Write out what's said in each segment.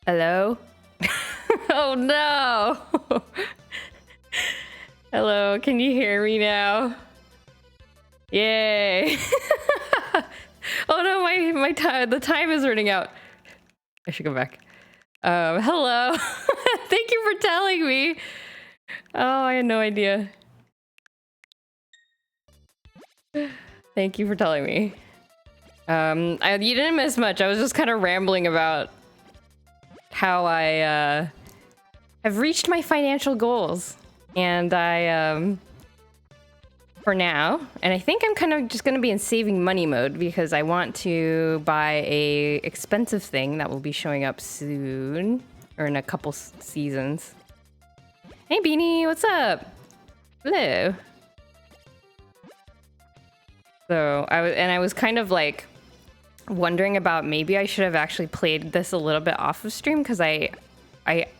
Hello? Oh no! Hello, can you hear me now? Yay! Oh no, my time, the time is running out. I should go back. Hello. Thank you for telling me. Oh, I had no idea. Thank you for telling me. You didn't miss much. I was just kind of rambling about how I have reached my financial goals, and for now, and I think I'm kind of just going to be in saving money mode because I want to buy a expensive thing that will be showing up soon, or in a couple seasons. Hey Beanie, what's up? Hello. So I was kind of like wondering about maybe I should have actually played this a little bit off of stream, because I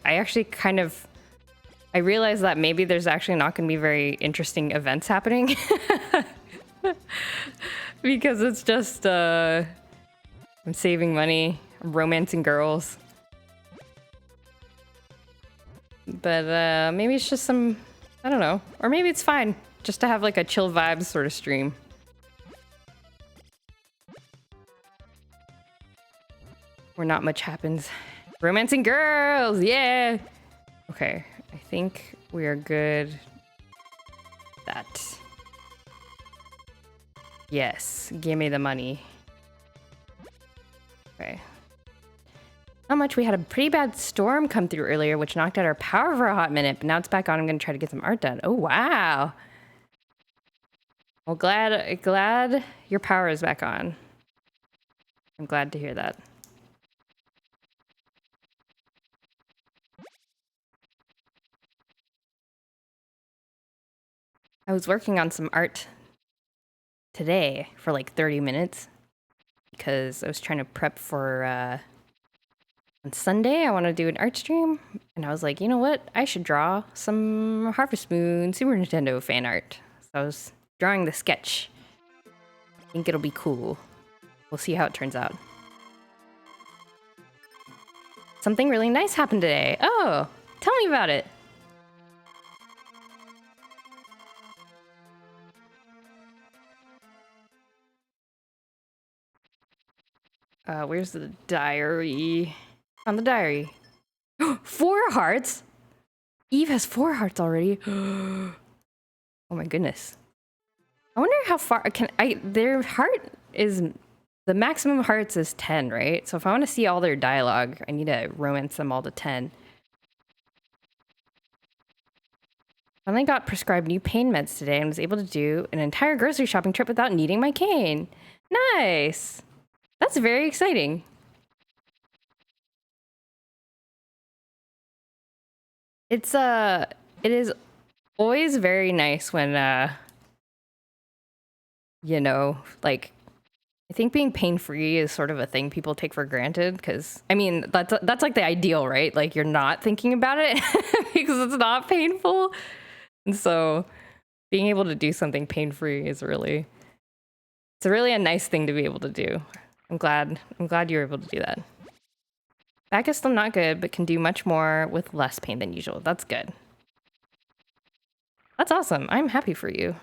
actually kind of I realized that maybe there's actually not going to be very interesting events happening because it's just I'm saving money, I'm romancing girls, but maybe it's just some, I don't know, or maybe it's fine just to have like a chill vibes sort of stream. Where not much happens. Romancing girls, yeah. Okay, I think we are good. That. Yes, give me the money. Okay. Not much. We had a pretty bad storm come through earlier, which knocked out our power for a hot minute, but now it's back on. I'm gonna try to get some art done. Oh wow. Well, glad your power is back on. I'm glad to hear that. I was working on some art today for like 30 minutes because I was trying to prep for on Sunday I want to do an art stream, and I was like, you know what, I should draw some Harvest Moon Super Nintendo fan art. So I was drawing the sketch. I think it'll be cool. We'll see how it turns out. Something really nice happened today. Oh, tell me about it. Where's the diary? On the diary. 4 hearts? Eve has 4 hearts already. Oh my goodness. I wonder how far their heart is, the maximum hearts is 10, right? So if I want to see all their dialogue, I need to romance them all to 10. I only got prescribed new pain meds today and was able to do an entire grocery shopping trip without needing my cane. Nice. That's very exciting. It is always very nice when you know, like, I think being pain-free is sort of a thing people take for granted, because I mean that's like the ideal, right? Like, you're not thinking about it because it's not painful. And so being able to do something pain-free is really, it's really a nice thing to be able to do. I'm glad you were able to do that. Back is still not good, but can do much more with less pain than usual. That's good. That's awesome. I'm happy for you.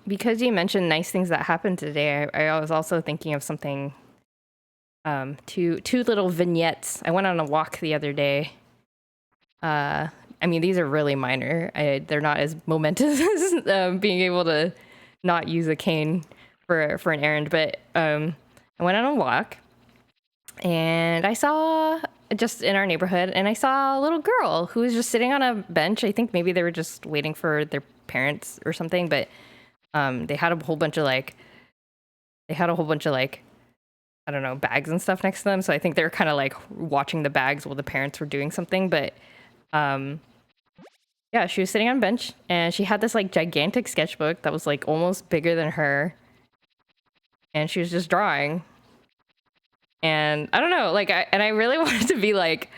Because you mentioned nice things that happened today, I was also thinking of something, two little vignettes. I went on a walk the other day. I mean, these are really minor. They're not as momentous as being able to not use a cane for an errand, but I went on a walk, and I saw, just in our neighborhood, and I saw a little girl who was just sitting on a bench. I think maybe they were just waiting for their parents or something, but they had a whole bunch of like, I don't know, bags and stuff next to them. So I think they were kind of like watching the bags while the parents were doing something. But yeah, she was sitting on a bench, and she had this like gigantic sketchbook that was like almost bigger than her, and she was just drawing. And I don't know, like, I really wanted to be like,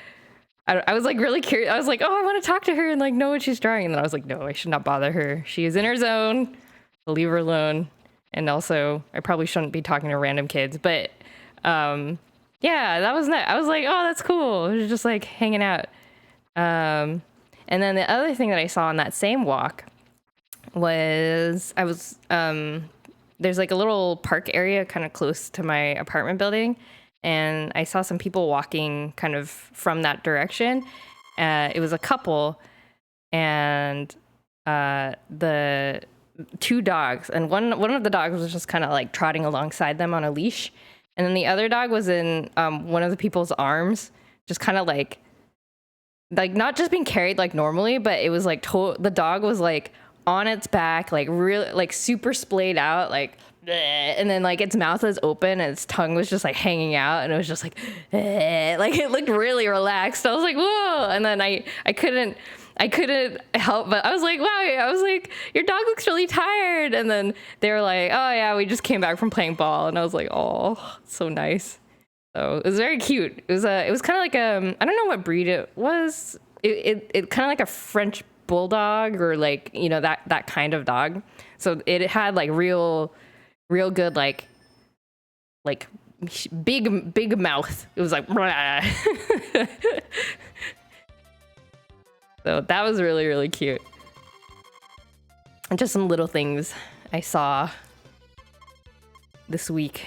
I was like really curious. I was like, oh, I want to talk to her and like know what she's drawing. And then I was like, no, I should not bother her. She is in her zone. I'll leave her alone. And also, I probably shouldn't be talking to random kids. But yeah, that was nice. I was like, oh, that's cool. It was just like hanging out. And then the other thing that I saw on that same walk was there's like a little park area kind of close to my apartment building. And I saw some people walking kind of from that direction. It was a couple, and the two dogs, and one of the dogs was just kind of like trotting alongside them on a leash, and then the other dog was in one of the people's arms, just kind of like not just being carried like normally, but it was like the dog was like on its back, like really like super splayed out, like. And then like its mouth was open and its tongue was just like hanging out, and it was just like it looked really relaxed. I was like, whoa. And then I couldn't help but I was like, wow. I was like, your dog looks really tired. And then they were like, oh yeah, we just came back from playing ball. And I was like, oh, so nice. So it was very cute. It was kind of like I don't know what breed it was. It kind of like a French bulldog, or like, you know, that kind of dog. So it had like real good like big mouth. It was like so that was really, really cute. And just some little things I saw this week.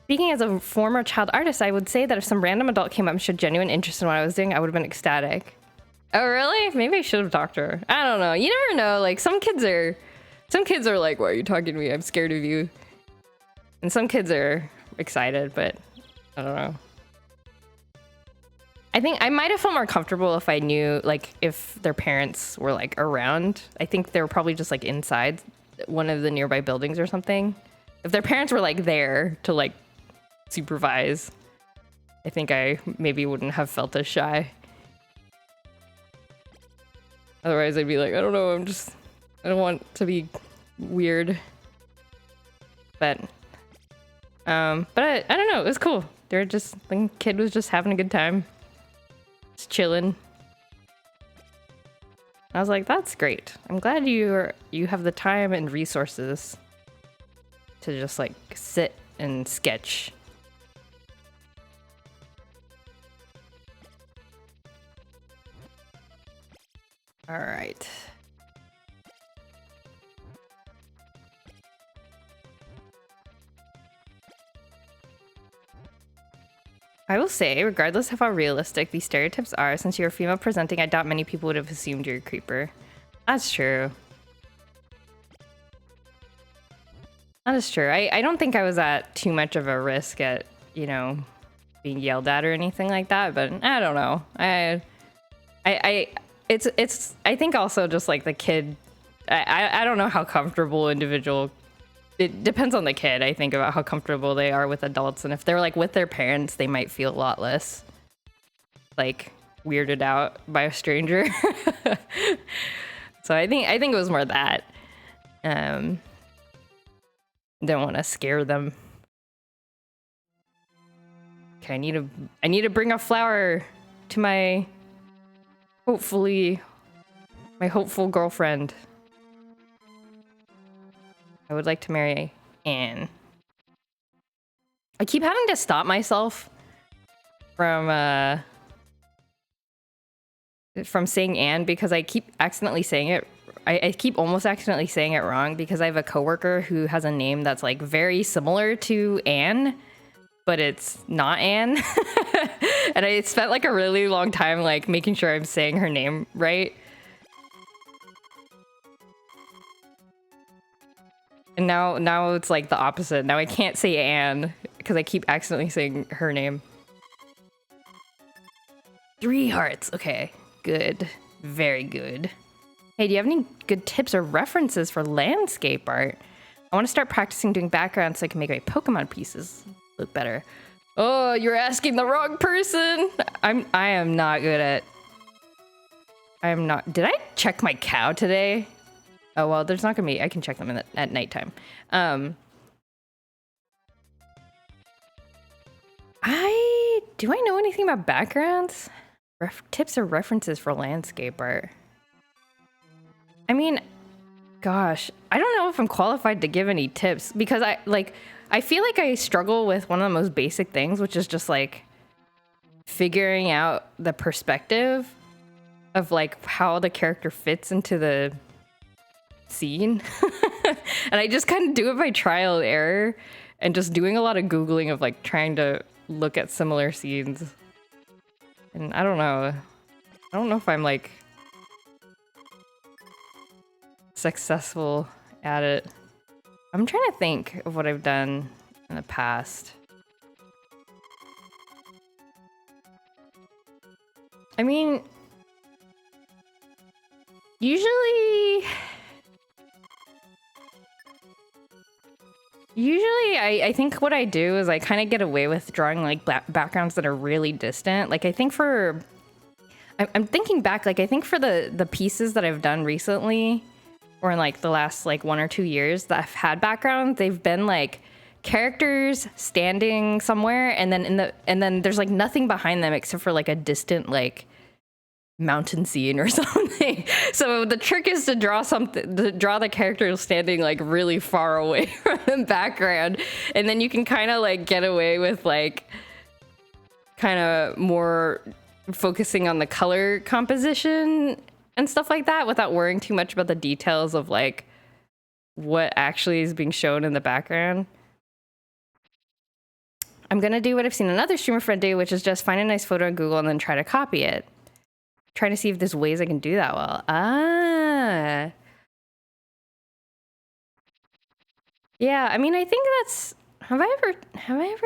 Speaking as a former child artist, I would say that if some random adult came up and showed genuine interest in what I was doing, I would have been ecstatic. Oh really? Maybe I should have talked to her. I don't know. You never know. Like some kids are like, why are you talking to me? I'm scared of you. And some kids are excited, but I don't know. I think I might have felt more comfortable if I knew, like, if their parents were, like, around. I think they were probably just, like, inside one of the nearby buildings or something. If their parents were, like, there to, like, supervise, I think I maybe wouldn't have felt as shy. Otherwise, I'd be like, I don't know, I don't want to be weird. But I don't know, it was cool. The kid was just having a good time. Just chilling. I was like, that's great. I'm glad you have the time and resources to just like sit and sketch. All right. I will say, regardless of how realistic these stereotypes are, since you're female presenting, I doubt many people would have assumed you're a creeper. That's true. That is true. I don't think I was at too much of a risk at, you know, being yelled at or anything like that, but I don't know. It's I think also just like the kid, I don't know how comfortable individual, it depends on the kid, I think, about how comfortable they are with adults. And if they're like with their parents, they might feel a lot less like weirded out by a stranger. So I think it was more that. Don't want to scare them. Okay, I need to bring a flower to my hopeful girlfriend. I would like to marry Anne. I keep having to stop myself from saying Anne because I keep accidentally saying it. I keep almost accidentally saying it wrong because I have a coworker who has a name that's like very similar to Anne, but it's not Anne. And I spent like a really long time like making sure I'm saying her name right. And now it's like the opposite. Now I can't say Anne because I keep accidentally saying her name. 3 hearts. Okay, good. Very good. Hey, do you have any good tips or references for landscape art? I want to start practicing doing backgrounds so I can make my Pokemon pieces look better. Oh, you're asking the wrong person. I am not good at... I am not... Did I check my cow today? Oh, well, there's not gonna be... I can check them at nighttime. I do I know anything about backgrounds? Tips or references for landscape art? I mean, gosh, I don't know if I'm qualified to give any tips because I feel like I struggle with one of the most basic things, which is just like figuring out the perspective of like how the character fits into the scene. And I just kind of do it by trial and error and just doing a lot of Googling of like trying to look at similar scenes. And I don't know if I'm like successful at it. I'm trying to think of what I've done in the past. I mean, usually I think what I do is I kind of get away with drawing like backgrounds that are really distant. Like I think I'm thinking back, like I think for the pieces that I've done recently, or in like the last like 1 or 2 years that I've had background, they've been like characters standing somewhere, and then there's like nothing behind them except for like a distant like mountain scene or something. So the trick is to draw the character standing like really far away from the background, and then you can kind of like get away with like kind of more focusing on the color composition and stuff like that without worrying too much about the details of like what actually is being shown in the background. I'm gonna do what I've seen another streamer friend do, which is just find a nice photo on Google and then try to copy it. Trying to see if there's ways I can do that well. Yeah, I mean, I think that's... Have I ever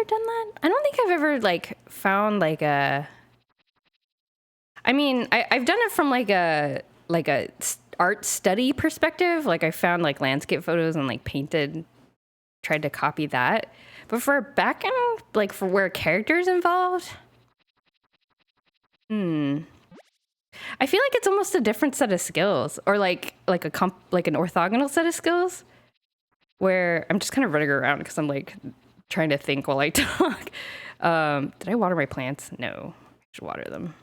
done that? I don't think I've ever, like, found, like, a... I mean, I've done it from, like a art study perspective. Like, I found, like, landscape photos and, like, tried to copy that. But for backend, like, for where characters involved... I feel like it's almost a different set of skills, or like an orthogonal set of skills, where I'm just kind of running around because I'm like trying to think while I talk. Did I water my plants? No, I should water them.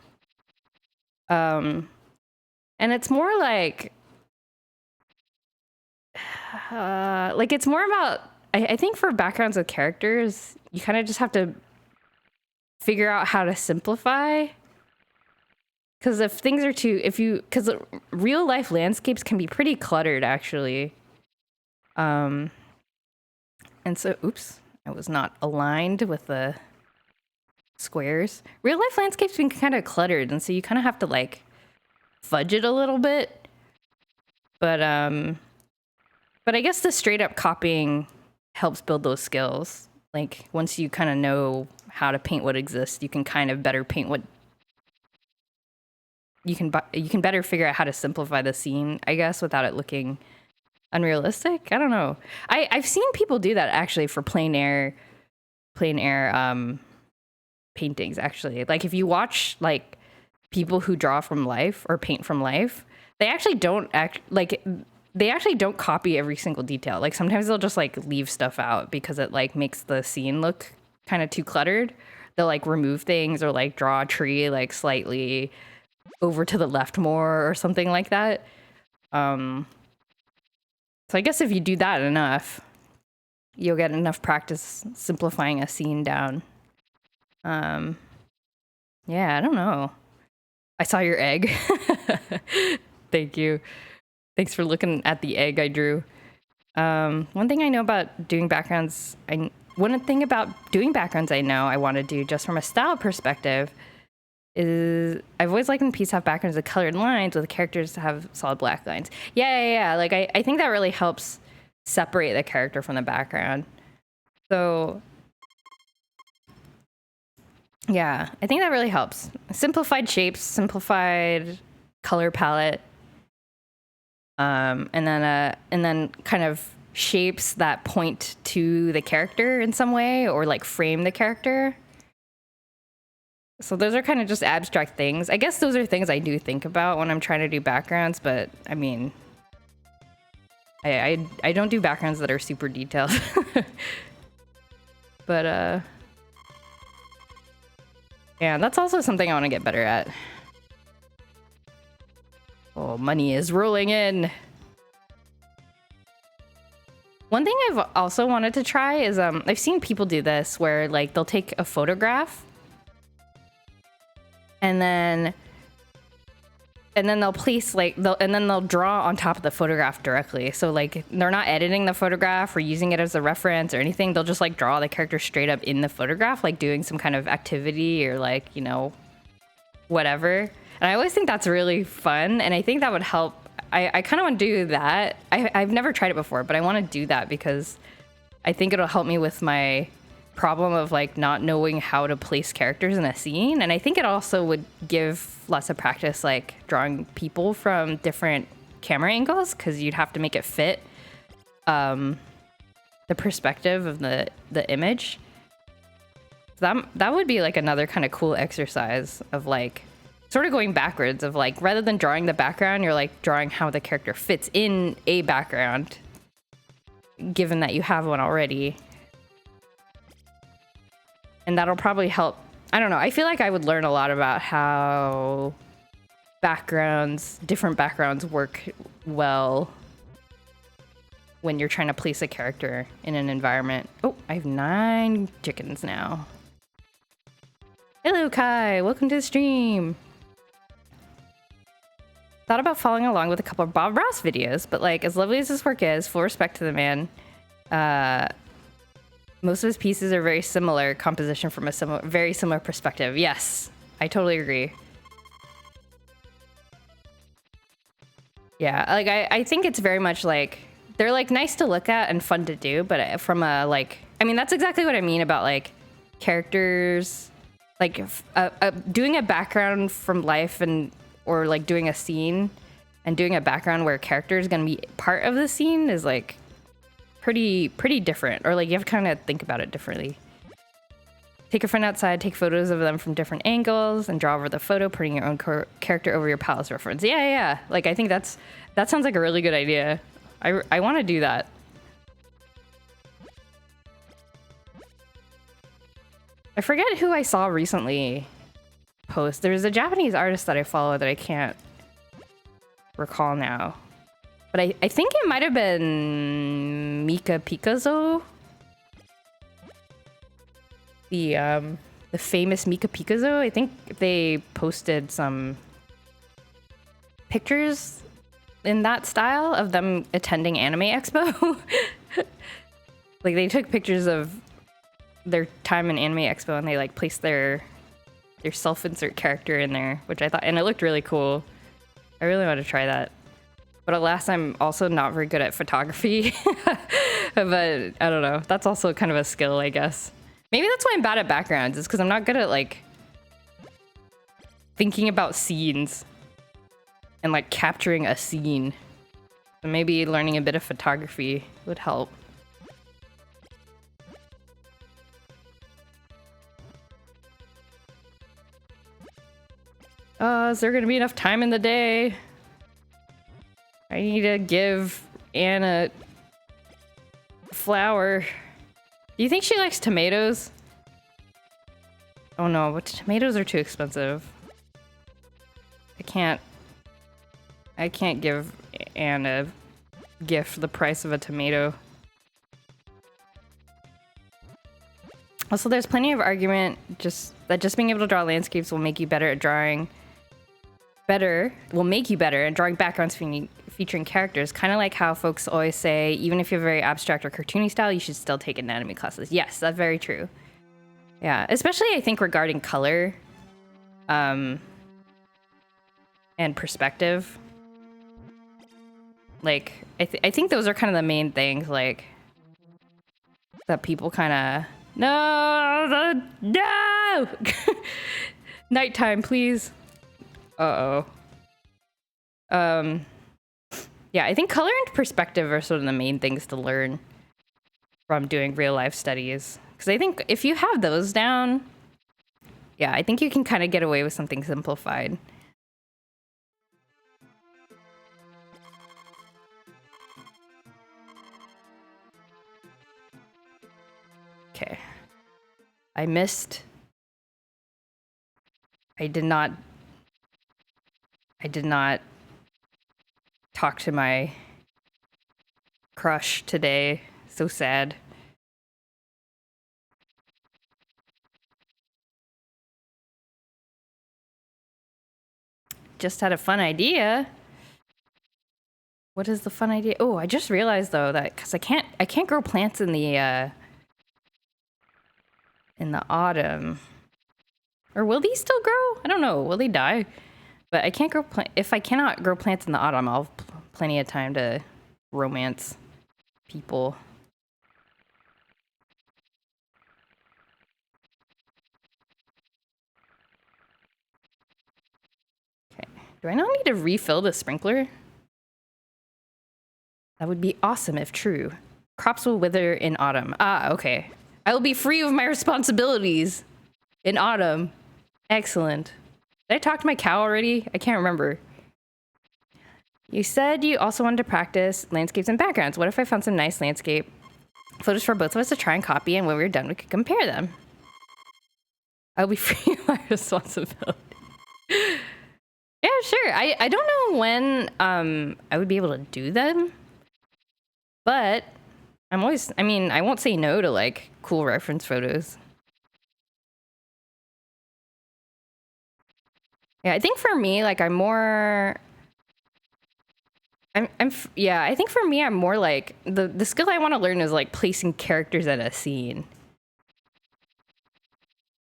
And it's more like it's more about, I think for backgrounds of characters, you kind of just have to figure out how to simplify. Because because real life landscapes can be pretty cluttered, actually. And so, oops, I was not aligned with the squares. Real life landscapes can be kind of cluttered, and so you kind of have to like fudge it a little bit. But I guess the straight up copying helps build those skills. Like once you kind of know how to paint what exists, you can kind of better paint what. You can better figure out how to simplify the scene, I guess, without it looking unrealistic. I don't know. I've seen people do that actually for plein air paintings. Actually, like if you watch like people who draw from life or paint from life, they actually don't copy every single detail. Like sometimes they'll just like leave stuff out because it like makes the scene look kind of too cluttered. They'll like remove things or like draw a tree like slightly over to the left more or something like that. So I guess if you do that enough, you'll get enough practice simplifying a scene down. Yeah, I don't know. I saw your egg. Thank you. Thanks for looking at the egg I drew. One thing I know about doing backgrounds, I want to do just from a style perspective is I've always liked when pieces have backgrounds with colored lines with characters to have solid black lines. Yeah. Like I think that really helps separate the character from the background. So yeah, I think that really helps. Simplified shapes, simplified color palette, and then kind of shapes that point to the character in some way or like frame the character. So those are kind of just abstract things. I guess those are things I do think about when I'm trying to do backgrounds, but I mean, I don't do backgrounds that are super detailed. But Yeah, that's also something I want to get better at. Oh, money is rolling in. One thing I've also wanted to try is I've seen people do this where like they'll take a photograph and then they'll place like they'll draw on top of the photograph directly. So like they're not editing the photograph or using it as a reference or anything. They'll just like draw the character straight up in the photograph, like doing some kind of activity or like, you know, whatever. And I always think that's really fun, and I think that would help. I kind of want to do that. I've never tried it before, but I want to do that because I think it'll help me with my problem of like not knowing how to place characters in a scene. And I think it also would give lots of practice like drawing people from different camera angles, because you'd have to make it fit the perspective of the image. That would be like another kind of cool exercise of like sort of going backwards of like, rather than drawing the background, you're like drawing how the character fits in a background, given that you have one already. And that'll probably help. I don't know. I feel like I would learn a lot about how different backgrounds work well when you're trying to place a character in an environment. Oh, I have 9 chickens now. Hello, Kai. Welcome to the stream. Thought about following along with a couple of Bob Ross videos, but like, as lovely as this work is, full respect to the man, most of his pieces are very similar composition from a very similar perspective. Yes, I totally agree. Yeah, like I think it's very much like, they're like nice to look at and fun to do, but from a like, I mean, that's exactly what I mean about like characters, like doing a background from life or like doing a scene and doing a background where a character is going to be part of the scene is like pretty different, or like you have to kind of think about it differently. Take a friend outside, take photos of them from different angles, and draw over the photo, putting your own character over your pal's reference. Yeah. Like, I think that sounds like a really good idea. I want to do that. I forget who I saw recently post. There's a Japanese artist that I follow that I can't recall now. But I think it might have been Mika Pikazo. The famous Mika Pikazo. I think they posted some pictures in that style of them attending Anime Expo. Like, they took pictures of their time in Anime Expo and they like placed their self-insert character in there, which I thought, and it looked really cool. I really want to try that. But alas, I'm also not very good at photography. But I don't know. That's also kind of a skill, I guess. Maybe that's why I'm bad at backgrounds, is because I'm not good at like thinking about scenes and like capturing a scene. So maybe learning a bit of photography would help. Is there gonna be enough time in the day? I need to give Anna a flower. Do you think she likes tomatoes? Oh no, but tomatoes are too expensive. I can't give Anna a gift the price of a tomato. Also, there's plenty of argument that just being able to draw landscapes will make you better at drawing. Will make you better at drawing backgrounds featuring characters. Kind of like how folks always say, even if you have a very abstract or cartoony style, you should still take anatomy classes. Yes, that's very true. Yeah, especially I think regarding color, and perspective. Like, I think those are kind of the main things, like, that people kind of... No! Nighttime, please. Uh-oh. Yeah, I think color and perspective are sort of the main things to learn from doing real life studies. Because I think if you have those down, yeah, I think you can kind of get away with something simplified. Okay. I missed I did not talk to my crush today. So sad. Just had a fun idea. What is the fun idea? Oh, I just realized though that because I can't grow plants in the autumn. Or will these still grow? I don't know. Will they die? But I can't grow if I cannot grow plants in the autumn, I'll have plenty of time to romance people. Okay. Do I not need to refill the sprinkler? That would be awesome if true. Crops will wither in autumn. Ah, okay. I will be free of my responsibilities in autumn. Excellent. Did I talk to my cow already? I can't remember. You said you also wanted to practice landscapes and backgrounds. What if I found some nice landscape photos for both of us to try and copy, and when we were done, we could compare them? I'll be free of my responsibility. Yeah, sure. I don't know when I would be able to do them. But I'm always, I mean, I won't say no to like cool reference photos. Yeah, I think for me, like yeah, I think for me, I'm more like the skill I want to learn is like placing characters at a scene.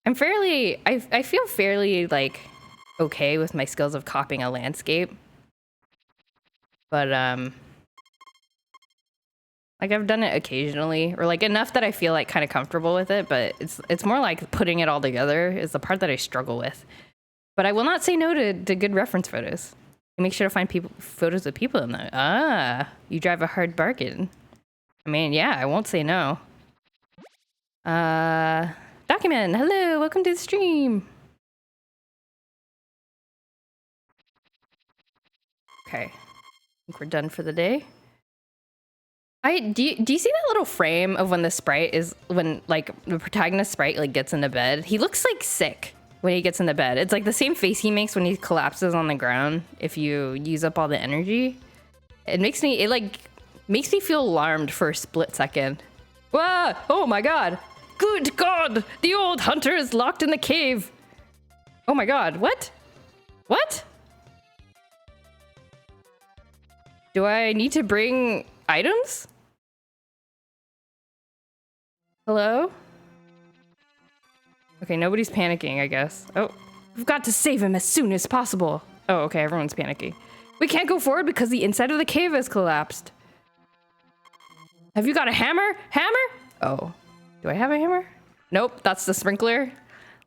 I feel fairly like okay with my skills of copying a landscape. But like I've done it occasionally, or like enough that I feel like kind of comfortable with it, but it's more like putting it all together is the part that I struggle with. But I will not say no to good reference photos. I make sure to find photos of people in there. Ah, you drive a hard bargain. I mean, yeah, I won't say no. Document, hello, welcome to the stream. Okay, I think we're done for the day. Do you see that little frame of when the sprite is, when like the protagonist sprite like gets into bed? He looks like sick when he gets into bed. It's like the same face he makes when he collapses on the ground if you use up all the energy. It makes me feel alarmed for a split second. Whoa! Oh my god! Good god! The old hunter is locked in the cave! Oh my god, what? What? Do I need to bring items? Hello? Okay, nobody's panicking, I guess. Oh, we've got to save him as soon as possible. Oh, okay, everyone's panicking. We can't go forward because the inside of the cave has collapsed. Have you got a hammer? Hammer? Oh, do I have a hammer? Nope, that's the sprinkler.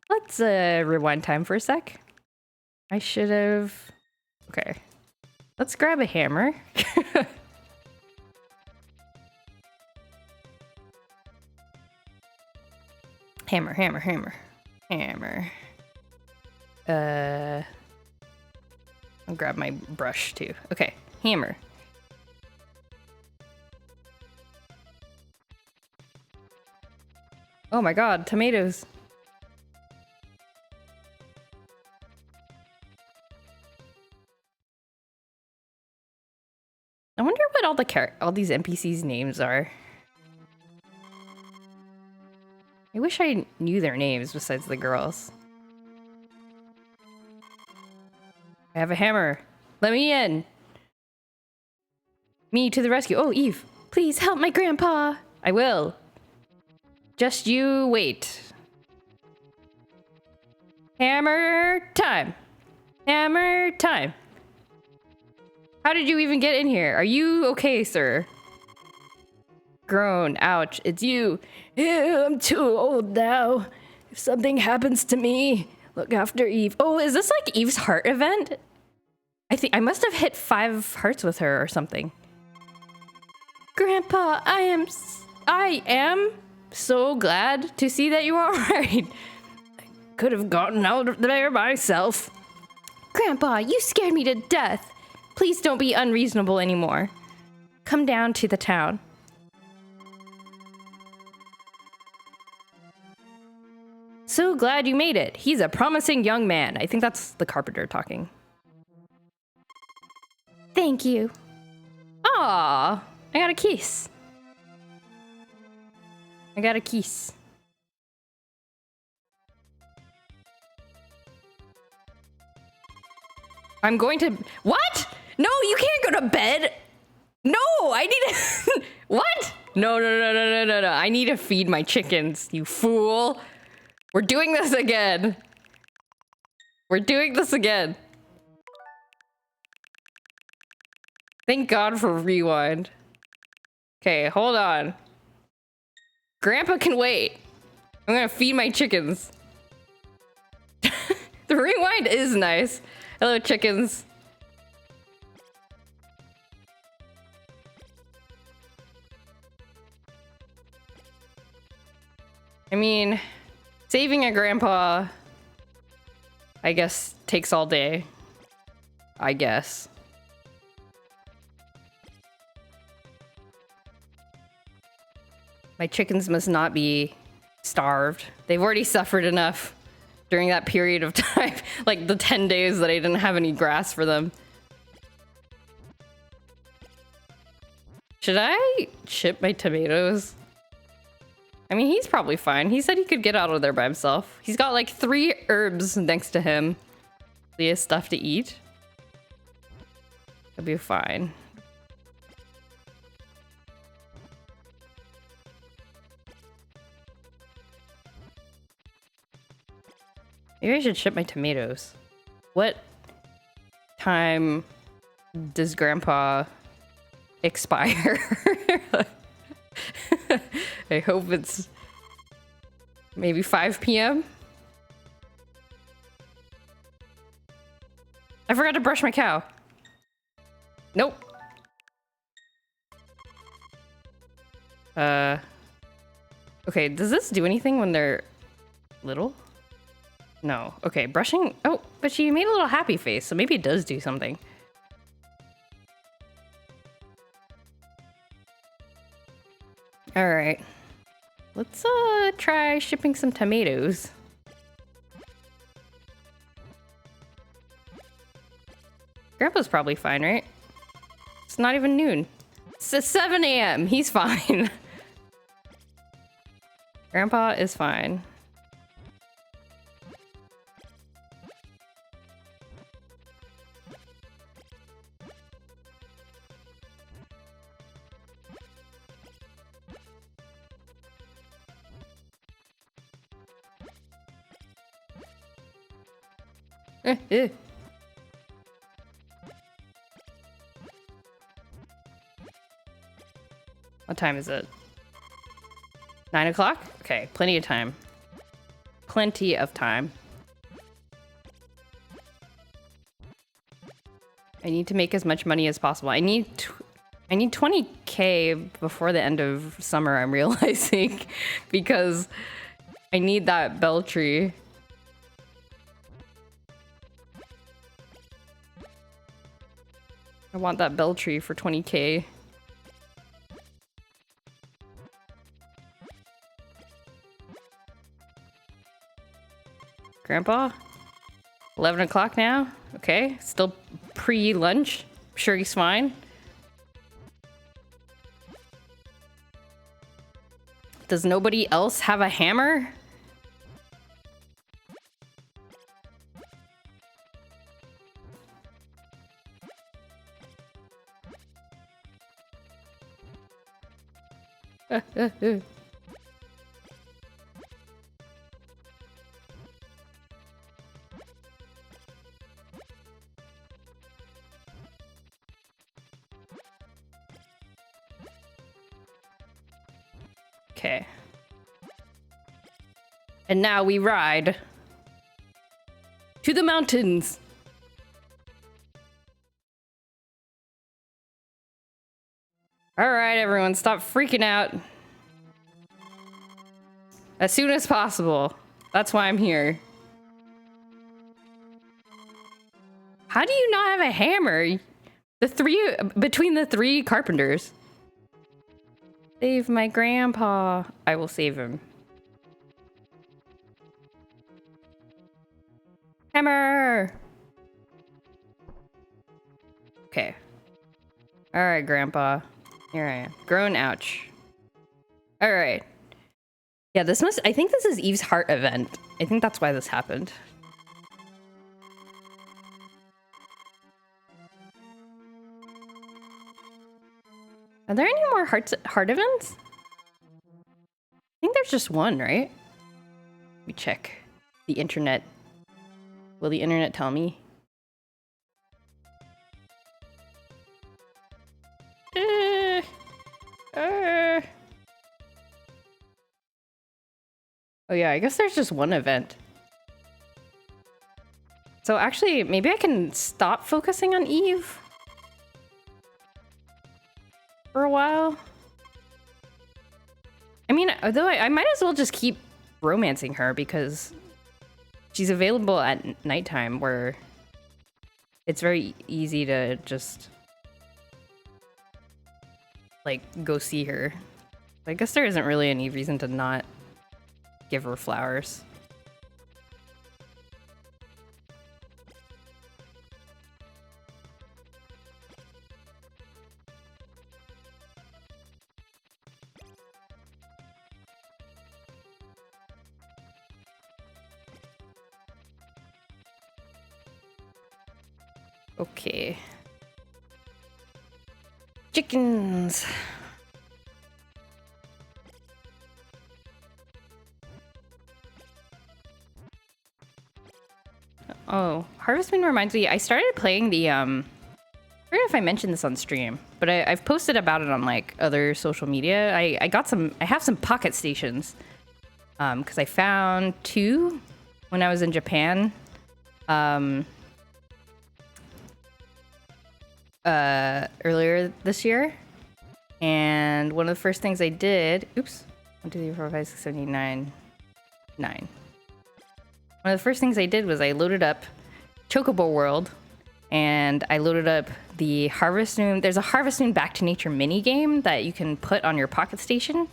Let's rewind time for a sec. I should have... Okay. Let's grab a hammer. Hammer, hammer, hammer, hammer. I'll grab my brush too. Okay, hammer. Oh my god, tomatoes. I wonder what all these NPCs' names are. I wish I knew their names besides the girls. I have a hammer. Let me in. Me to the rescue. Oh, Eve, please help my grandpa. I will. Just you wait. Hammer time. Hammer time. How did you even get in here? Are you okay, sir? Groan. Ouch. It's you. Yeah, I'm too old now. If something happens to me, look after Eve. Oh, is this like Eve's heart event? I think I must have hit 5 hearts with her or something. Grandpa, I am so glad to see that you are alright. I could have gotten out there myself. Grandpa, you scared me to death. Please don't be unreasonable anymore. Come down to the town. So glad you made it. He's a promising young man. I think that's the carpenter talking. Thank you. Aw, I got a kiss. I got a kiss. I'm going to... What? No, you can't go to bed. No, I need to... What? No. I need to feed my chickens, you fool. We're doing this again. We're doing this again. Thank God for rewind. Okay, hold on. Grandpa can wait. I'm gonna feed my chickens. The rewind is nice. Hello, chickens. I mean, saving a grandpa, I guess, takes all day. I guess. My chickens must not be starved. They've already suffered enough during that period of time. Like the 10 days that I didn't have any grass for them. Should I chip my tomatoes? I mean, he's probably fine. He said he could get out of there by himself. He's got like 3 herbs next to him. He has stuff to eat. He'll be fine. Maybe I should chip my tomatoes. What time does Grandpa expire? I hope it's maybe 5 p.m. I forgot to brush my cow. Nope. Okay, does this do anything when they're little? No. Okay, brushing. Oh, but she made a little happy face, so maybe it does do something. All right. Let's try shipping some tomatoes. Grandpa's probably fine, right? It's not even noon. It's 7 a.m. He's fine. Grandpa is fine. What time is it? 9 o'clock? Okay, plenty of time. Plenty of time. I need to make as much money as possible. I need 20K before the end of summer, I'm realizing, because I need that bell tree. I want that bell tree for 20K. Grandpa? 11 o'clock now? Okay, still pre-lunch. Sure he's fine. Does nobody else have a hammer? Okay. And now we ride to the mountains. All right, everyone, stop freaking out. As soon as possible. That's why I'm here. How do you not have a hammer? Between the 3 carpenters. Save my grandpa. I will save him. Hammer! Okay. Alright, Grandpa. Here I am. Grown ouch. Alright. Yeah, this must... I think this is Eve's heart event. I think that's why this happened. Are there any more heart events? I think there's just one, right? Let me check the internet. Will the internet tell me? Oh yeah, I guess there's just one event. So actually, maybe I can stop focusing on Eve for a while. I mean, although I might as well just keep romancing her because she's available at nighttime where it's very easy to just like go see her. I guess there isn't really any reason to not give her flowers. Okay. Chickens. Oh, Harvest Moon reminds me, I started playing the, I don't know if I mentioned this on stream, but I've posted about it on, like, other social media. I have some pocket stations, because I found 2 when I was in Japan, earlier this year. And one of the first things I did, oops, 1, 2, 3, 4, 5, 6, 7, 8, 9, 9. One of the first things I did was I loaded up Chocobo World, and I loaded up the Harvest Moon. There's a Harvest Moon Back to Nature mini game that you can put on your Pocket Station.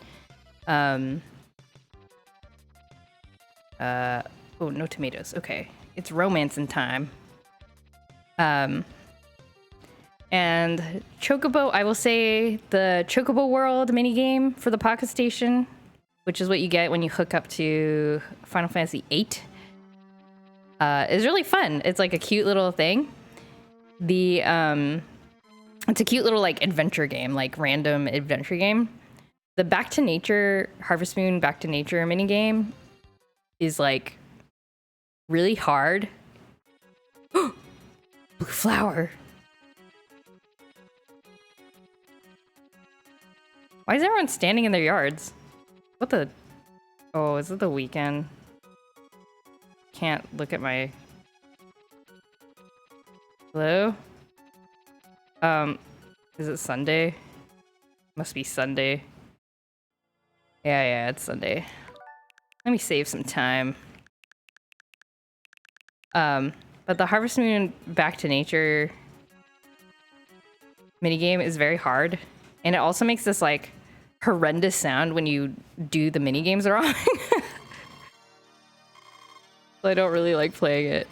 Oh, no tomatoes. Okay, it's romancing time. And Chocobo, I will say the Chocobo World mini game for the Pocket Station, which is what you get when you hook up to Final Fantasy VIII. Is really fun. It's like a cute little thing. It's a cute little like adventure game, like random adventure game. The Back to Nature, Harvest Moon Back to Nature mini game is like really hard. Blue flower. Why is everyone standing in their yards? What the? Oh, is it the weekend? Can't look at my... Hello? Is it Sunday? Must be Sunday. Yeah, it's Sunday. Let me save some time. But the Harvest Moon Back to Nature minigame is very hard. And it also makes this, like, horrendous sound when you do the minigames wrong. I don't really like playing it.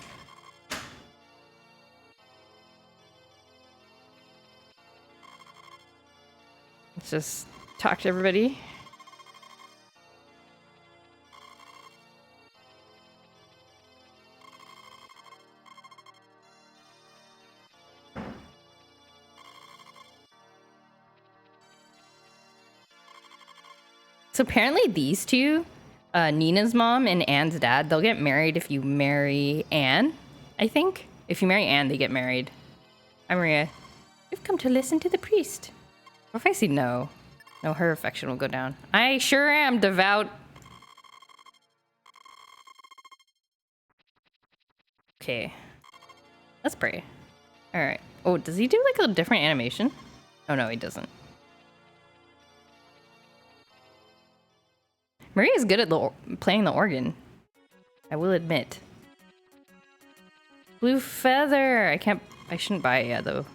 Let's just talk to everybody. So apparently these two, Nina's mom and Anne's dad, they'll get married if you marry Anne, I think. If you marry Anne, they get married. Hi, Maria. You've come to listen to the priest. What if I say no? No, her affection will go down. I sure am devout. Okay. Let's pray. Alright. Oh, does he do like a different animation? Oh no, he doesn't. Maria's good at playing the organ. I will admit. Blue feather! I shouldn't buy it yet though.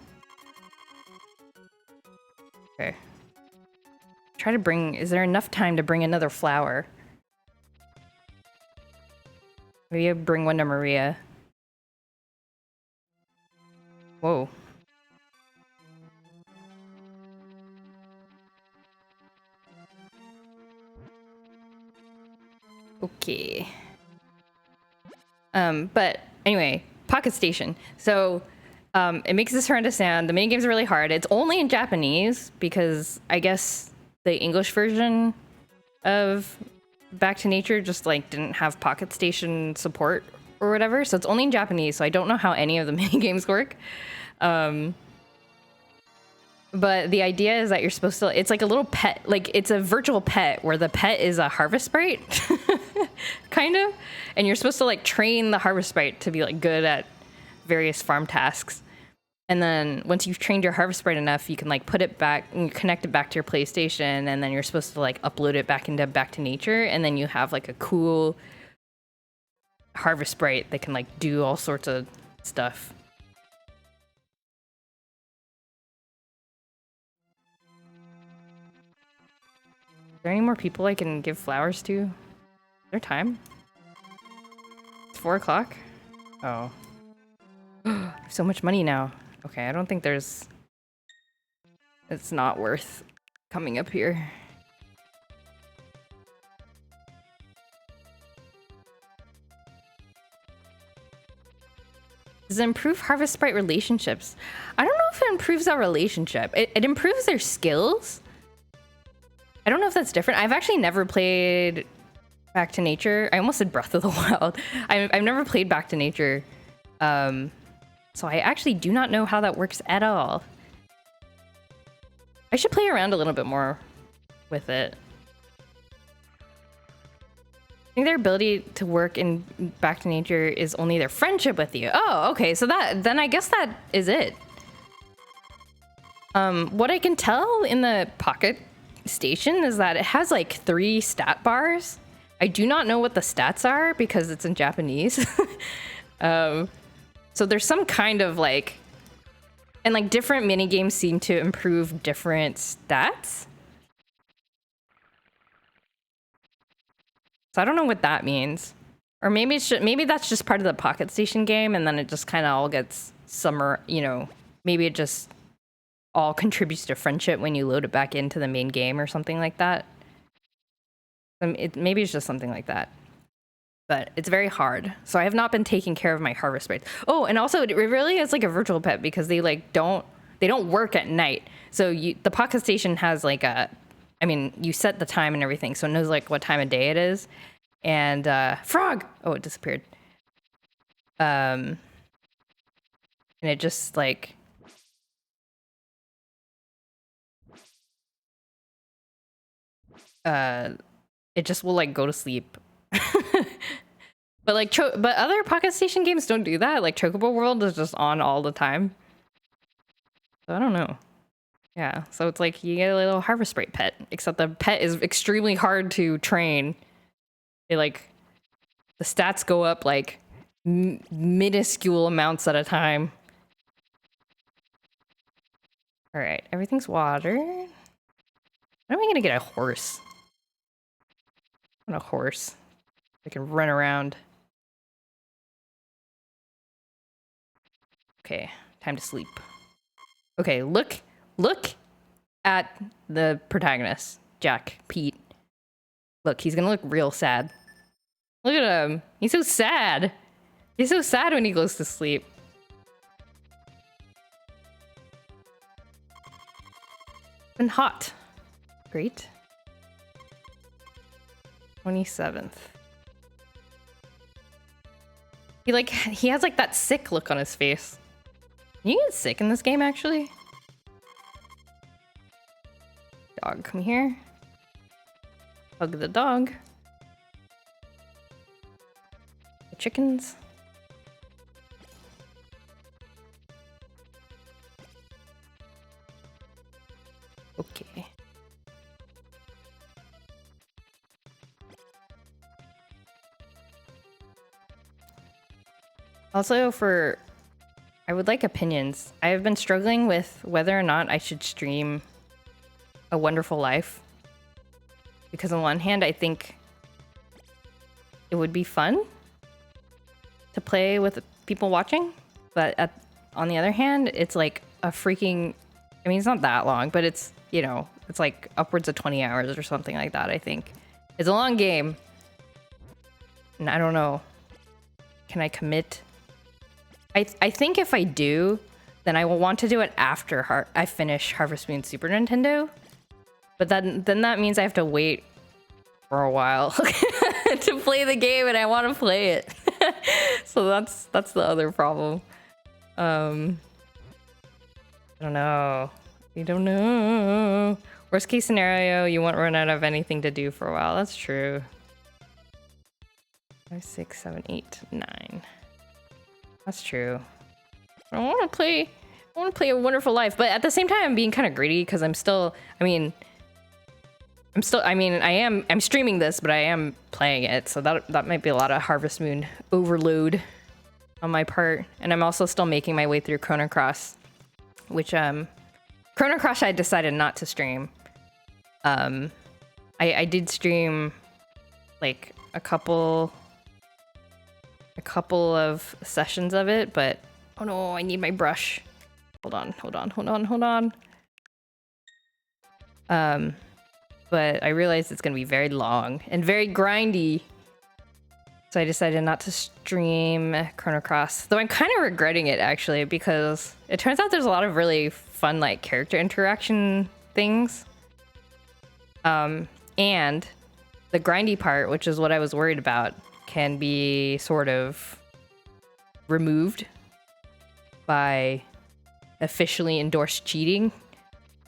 Okay. Try to bring, is there enough time to bring another flower? Maybe I'll bring one to Maria. Whoa. Okay. But anyway, Pocket Station. So it makes this horrendous sound. The minigames are really hard. It's only in Japanese because I guess the English version of Back to Nature just like didn't have Pocket Station support or whatever. So it's only in Japanese. So I don't know how any of the minigames work. But the idea is that you're supposed to, it's like a little pet, like it's a virtual pet where the pet is a harvest sprite, kind of. And you're supposed to like train the harvest sprite to be like good at various farm tasks. And then once you've trained your harvest sprite enough, you can like put it back and connect it back to your PlayStation. And then you're supposed to like upload it back into Back to Nature. And then you have like a cool harvest sprite that can like do all sorts of stuff. Are there any more people I can give flowers to? Is there time? It's 4 o'clock? Oh. So much money now. Okay, I don't think there's... It's not worth coming up here. Does it improve Harvest Sprite relationships? I don't know if it improves our relationship. It improves their skills. I don't know if that's different. I've actually never played Back to Nature. I almost said Breath of the Wild. I've never played Back to Nature. So I actually do not know how that works at all. I should play around a little bit more with it. I think their ability to work in Back to Nature is only their friendship with you. Oh, okay. So then I guess that is it. What I can tell in the Pocket Station is that it has like 3 stat bars. I do not know what the stats are because it's in Japanese. So there's some kind of like, and like different mini games seem to improve different stats. So I don't know what that means. Or maybe maybe that's just part of the Pocket Station game and then it just kind of all gets maybe it just all contributes to friendship when you load it back into the main game or something like that. Maybe it's just something like that. But it's very hard. So I have not been taking care of my harvest sprites. Oh, and also it really is like a virtual pet because they like don't work at night. So the Pocket Station has like you set the time and everything, so it knows like what time of day it is. And frog! Oh, it disappeared. And it just like it just will like go to sleep. But like but other Pocket Station games don't do that. Like Chocobo World is just on all the time. So I don't know. Yeah, so it's like you get a little Harvest Sprite pet, except the pet is extremely hard to train. It like the stats go up like minuscule amounts at a time. All right, everything's water. When am I gonna get a horse? I want a horse. I can run around. Okay, time to sleep. Okay, look at the protagonist, Jack, Pete. Look, he's gonna look real sad. Look at him. He's so sad. He's so sad when he goes to sleep. And hot. Great. 27th. He has like that sick look on his face. Can you get sick in this game actually? Dog, come here. Hug the dog. The chickens. Okay. Also I would like opinions. I have been struggling with whether or not I should stream A Wonderful Life. Because on one hand, I think it would be fun to play with people watching. But on the other hand, it's like a freaking, I mean, it's not that long, but it's, you know, it's like upwards of 20 hours or something like that, I think. It's a long game. And I don't know. Can I commit? I think if I do, then I will want to do it after I finish Harvest Moon Super Nintendo. But then that means I have to wait for a while to play the game, and I want to play it. So that's the other problem. I don't know. You don't know. Worst case scenario, you won't run out of anything to do for a while. That's true. 5, 6, 7, 8, 9. That's true. I want to play A Wonderful Life, but at the same time, I'm being kind of greedy because I'm streaming this, but I am playing it, so that might be a lot of Harvest Moon overload on my part. And I'm also still making my way through Chrono Cross, which Chrono Cross I decided not to stream. I did stream like a couple of sessions of it, but oh no, I need my brush. Hold on. But I realized it's gonna be very long and very grindy, so I decided not to stream Chrono Cross. Though I'm kind of regretting it actually, because it turns out there's a lot of really fun like character interaction things. And the grindy part, which is what I was worried about, can be sort of removed by officially endorsed cheating.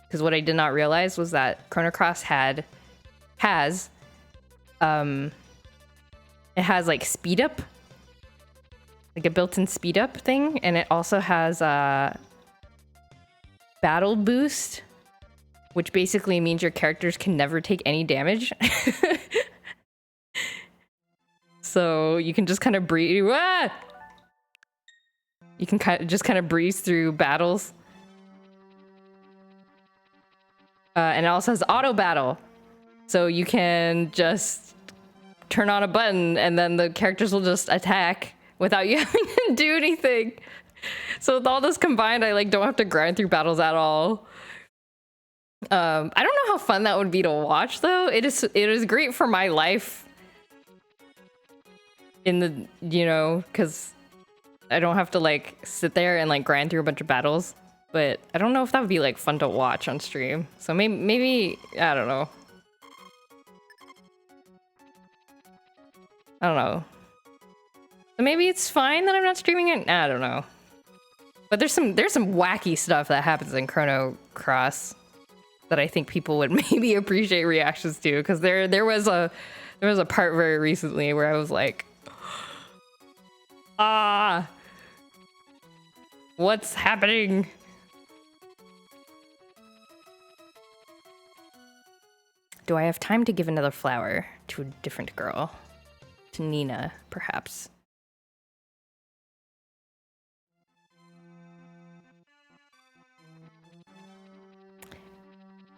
Because what I did not realize was that Chrono Cross has like speed up, like a built-in speed up thing, and it also has a battle boost, which basically means your characters can never take any damage. So you can just kind of breeze. You can just kind of breeze through battles. And it also has auto battle. So you can just turn on a button and then the characters will just attack without you having to do anything. So with all this combined, I like don't have to grind through battles at all. I don't know how fun that would be to watch though. It is great for my life in the, you know, because I don't have to like sit there and like grind through a bunch of battles. But I don't know if that would be like fun to watch on stream. So maybe I don't know. So maybe it's fine that I'm not streaming it. I don't know. But there's some wacky stuff that happens in Chrono Cross that I think people would maybe appreciate reactions to. Because there was a part very recently where I was like, what's happening? Do I have time to give another flower to a different girl? To Nina, perhaps.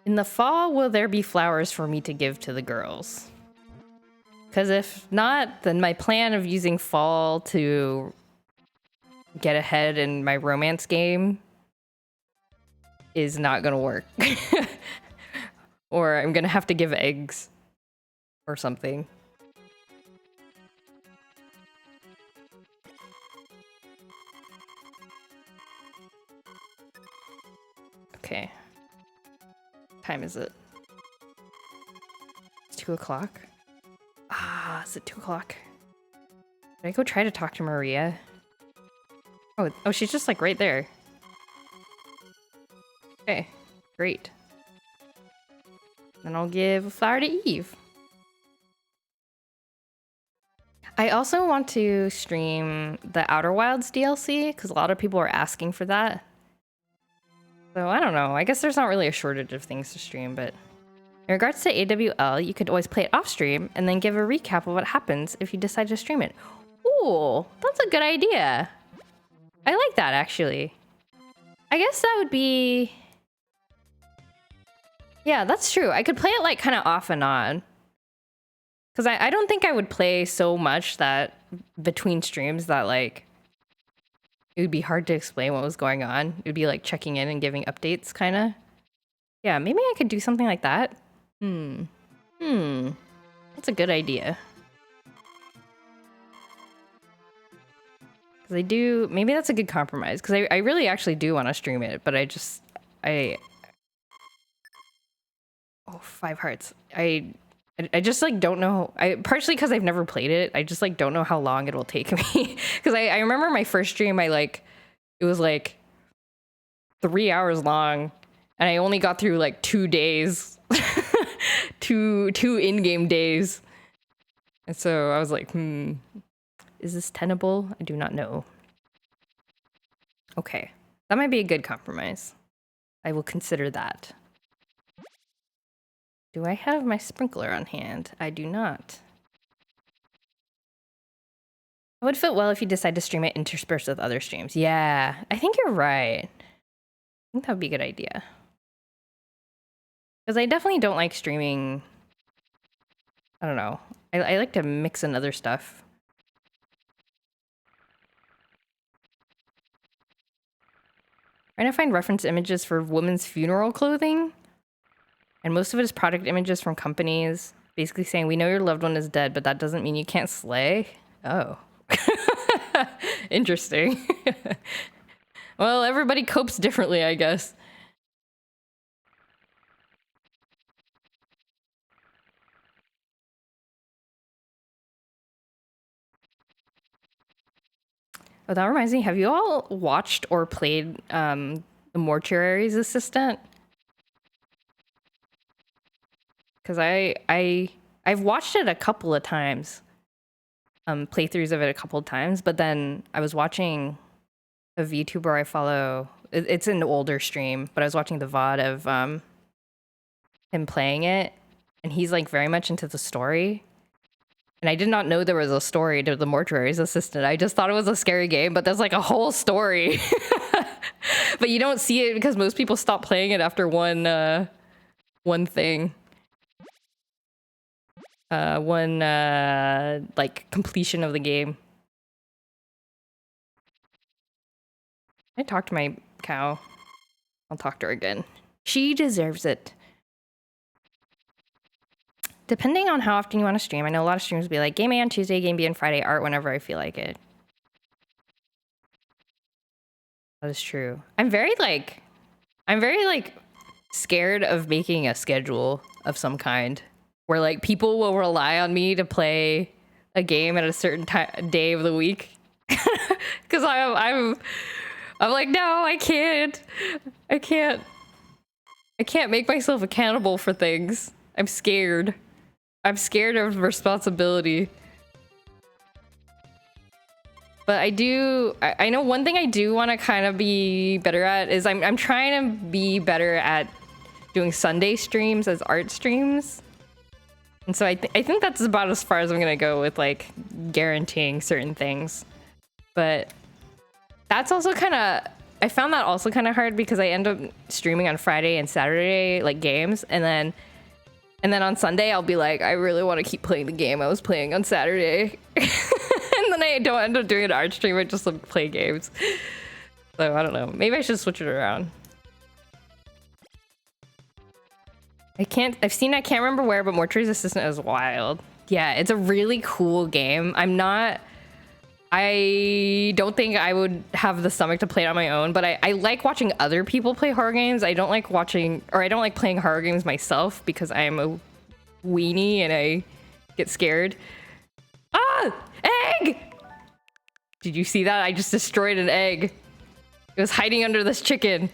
In the fall, will there be flowers for me to give to the girls? Because if not, then my plan of using fall to get ahead in my romance game is not gonna work. Or I'm gonna have to give eggs or something. Okay. What time is it? It's 2 o'clock. Is it 2 o'clock? Did I go try to talk to Maria? Oh, she's just like right there. Okay, great. Then I'll give a flower to Eve. I also want to stream the Outer Wilds DLC because a lot of people are asking for that. So I don't know. I guess there's not really a shortage of things to stream, but in regards to AWL, you could always play it off stream and then give a recap of what happens if you decide to stream it. Ooh, that's a good idea. I like that actually. I guess that would be... Yeah, that's true. I could play it like kind of off and on. Because I don't think I would play so much that between streams that like it would be hard to explain what was going on. It would be like checking in and giving updates, kind of. Yeah, maybe I could do something like that. That's a good idea. Because I do... Maybe that's a good compromise. Because I really actually do want to stream it, but Oh, 5 hearts. I just, like, don't know... partially because I've never played it, I just, like, don't know how long it will take me. Because I remember my first stream, it was, like, 3 hours long, and I only got through, like, 2 days. two in-game days. And so I was like, is this tenable? I do not know. Okay. That might be a good compromise. I will consider that. Do I have my sprinkler on hand? I do not. It would fit well if you decide to stream it interspersed with other streams. Yeah, I think you're right. I think that would be a good idea. Because I definitely don't like streaming... I don't know. I like to mix in other stuff. Trying to find reference images for women's funeral clothing. And most of it is product images from companies. Basically saying, we know your loved one is dead, but that doesn't mean you can't slay. Oh. Interesting. Well, everybody copes differently, I guess. Oh, that reminds me, have you all watched or played The Mortuary's Assistant? Because I've watched it a couple of times. Playthroughs of it a couple of times, but then I was watching a VTuber I follow. It's an older stream, but I was watching the VOD of him playing it, and he's like very much into the story. And I did not know there was a story to The Mortuary's Assistant. I just thought it was a scary game, but there's like a whole story. But you don't see it because most people stop playing it after one thing. Like completion of the game. I talked to my cow. I'll talk to her again. She deserves it. Depending on how often you want to stream, I know a lot of streamers will be like, Game A on Tuesday, Game B on Friday, art whenever I feel like it. That is true. I'm very scared of making a schedule of some kind where like people will rely on me to play a game at a certain day of the week. Because I'm like, no, I can't make myself accountable for things. I'm scared. I'm scared of responsibility. But I know one thing I do want to kind of be better at is I'm trying to be better at doing Sunday streams as art streams. And so I think that's about as far as I'm going to go with like guaranteeing certain things. But that's also kind of, I found that also kind of hard because I end up streaming on Friday and Saturday, like games. And then on Sunday, I'll be like, I really want to keep playing the game I was playing on Saturday. And then I don't end up doing an art stream, I just like, play games. So I don't know. Maybe I should switch it around. I can't remember where, but Mortuary's Assistant is wild. Yeah, it's a really cool game. I don't think I would have the stomach to play it on my own, but I like watching other people play horror games. I don't like playing horror games myself because I am a weenie and I get scared. Ah! Egg! Did you see that? I just destroyed an egg. It was hiding under this chicken.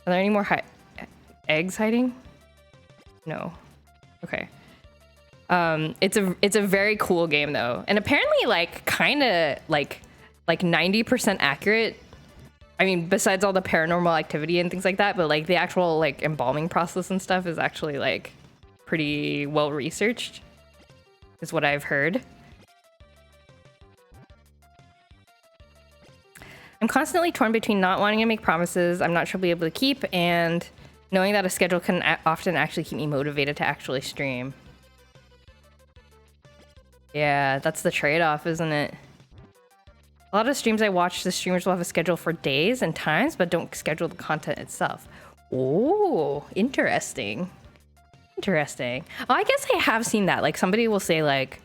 Are there any more eggs hiding? No. Okay. It's a very cool game though, and apparently like kind of like 90% accurate. I mean, besides all the paranormal activity and things like that, but like the actual like embalming process and stuff is actually like pretty well researched, is what I've heard. I'm constantly torn between not wanting to make promises I'm not sure I'll be able to keep and knowing that a schedule can often actually keep me motivated to actually stream. Yeah, that's the trade-off, isn't it? A lot of streams I watch, the streamers will have a schedule for days and times, but don't schedule the content itself. Oh, interesting. Interesting. Oh, I guess I have seen that. Like somebody will say like,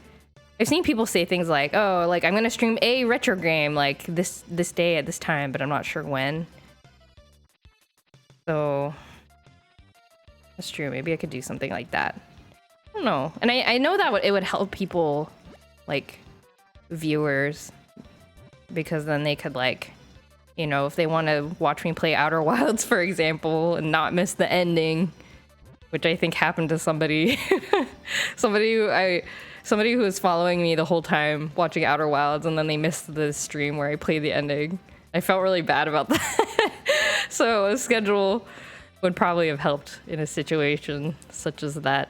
I've seen people say things like, oh, like I'm gonna stream a retro game like this day at this time, but I'm not sure when. So that's true. Maybe I could do something like that. I don't know. And I know that it would help people, like viewers, because then they could like, you know, if they want to watch me play Outer Wilds, for example, and not miss the ending, which I think happened to somebody, somebody who was following me the whole time watching Outer Wilds, and then they missed the stream where I played the ending. I felt really bad about that. So a schedule would probably have helped in a situation such as that.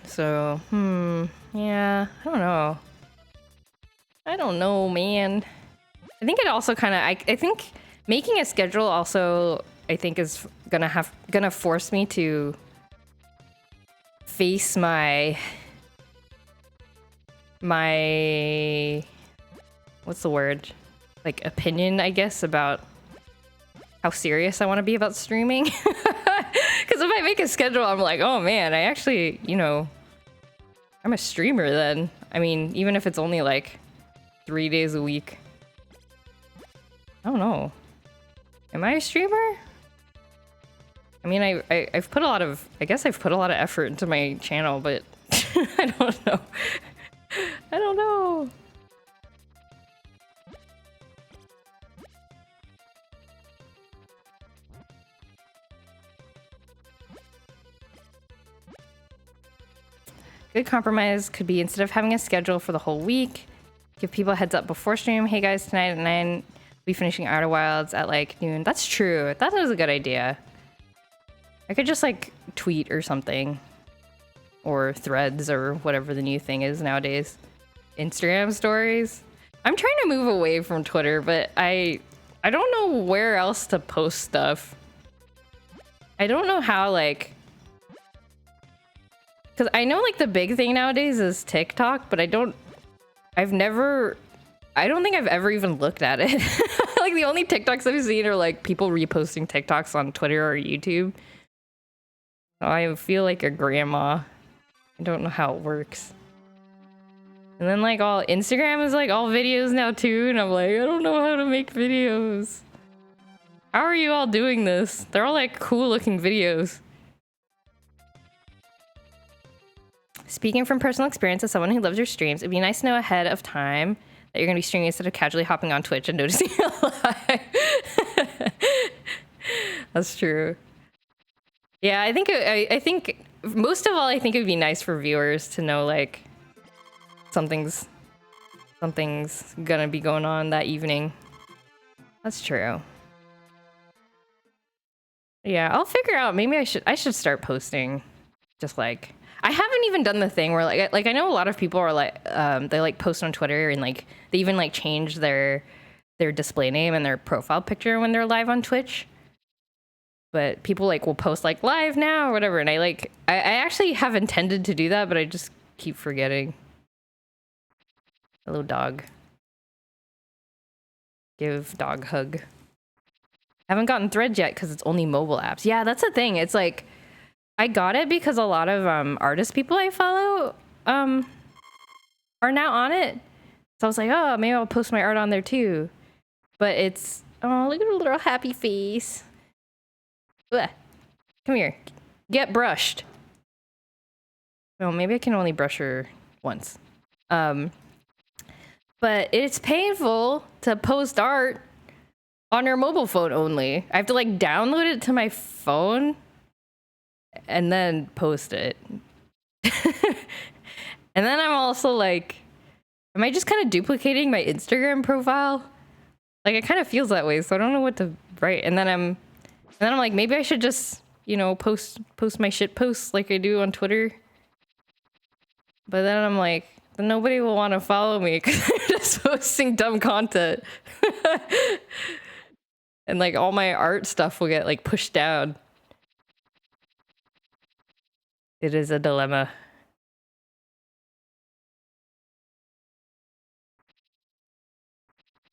So, yeah, I don't know. I don't know, man. I think it also kind of, I think making a schedule also, I think is gonna force me to face my what's the word? Like opinion, I guess, about how serious I want to be about streaming. Because if I make a schedule, I'm like, oh man, I actually, you know, I'm a streamer then. I mean, even if it's only like 3 days a week. I don't know. Am I a streamer? I mean, I've put a lot of, I guess I've put a lot of effort into my channel, but I don't know. I don't know. Good compromise could be, instead of having a schedule for the whole week, give people a heads up before stream. Hey guys, tonight at 9, be finishing Outer Wilds at like noon. That's true. That was a good idea. I could just like tweet or something, or threads or whatever the new thing is nowadays. Instagram stories. I'm trying to move away from Twitter, but I don't know where else to post stuff. I don't know how, like, because I know like the big thing nowadays is TikTok, but I don't think I've ever even looked at it. Like the only TikToks I've seen are like people reposting TikToks on Twitter or YouTube. I feel like a grandma. I don't know how it works. And then like all Instagram is like all videos now too, and I'm like, I don't know how to make videos. How are you all doing this? They're all like cool looking videos. Speaking from personal experience as someone who loves your streams, it'd be nice to know ahead of time that you're gonna be streaming instead of casually hopping on Twitch and noticing it live. That's true. Yeah, I think most of all, I think it'd be nice for viewers to know like something's gonna be going on that evening. That's true. Yeah, I'll figure out. Maybe I should start posting. Just like, I haven't even done the thing where like I know a lot of people are like they like post on Twitter and like they even like change their display name and their profile picture when they're live on Twitch. But people like will post like live now or whatever, and I actually have intended to do that, but I just keep forgetting. Hello, dog. Give dog hug. Haven't gotten Threads yet because it's only mobile apps. Yeah, that's the thing. It's like I got it because a lot of artist people I follow are now on it. So I was like, oh, maybe I'll post my art on there too. But it's, oh, look at her little happy face. Blech. Come here. Get brushed. Well, maybe I can only brush her once. But it's painful to post art on your mobile phone only. I have to like download it to my phone and then post it. And then I'm also like, am I just kind of duplicating my Instagram profile? Like it kind of feels that way, so I don't know what to write. And then I'm like, maybe I should just, you know, post my shit posts like I do on Twitter. But then I'm like, nobody will want to follow me because I'm just posting dumb content. And like all my art stuff will get like pushed down. It is a dilemma.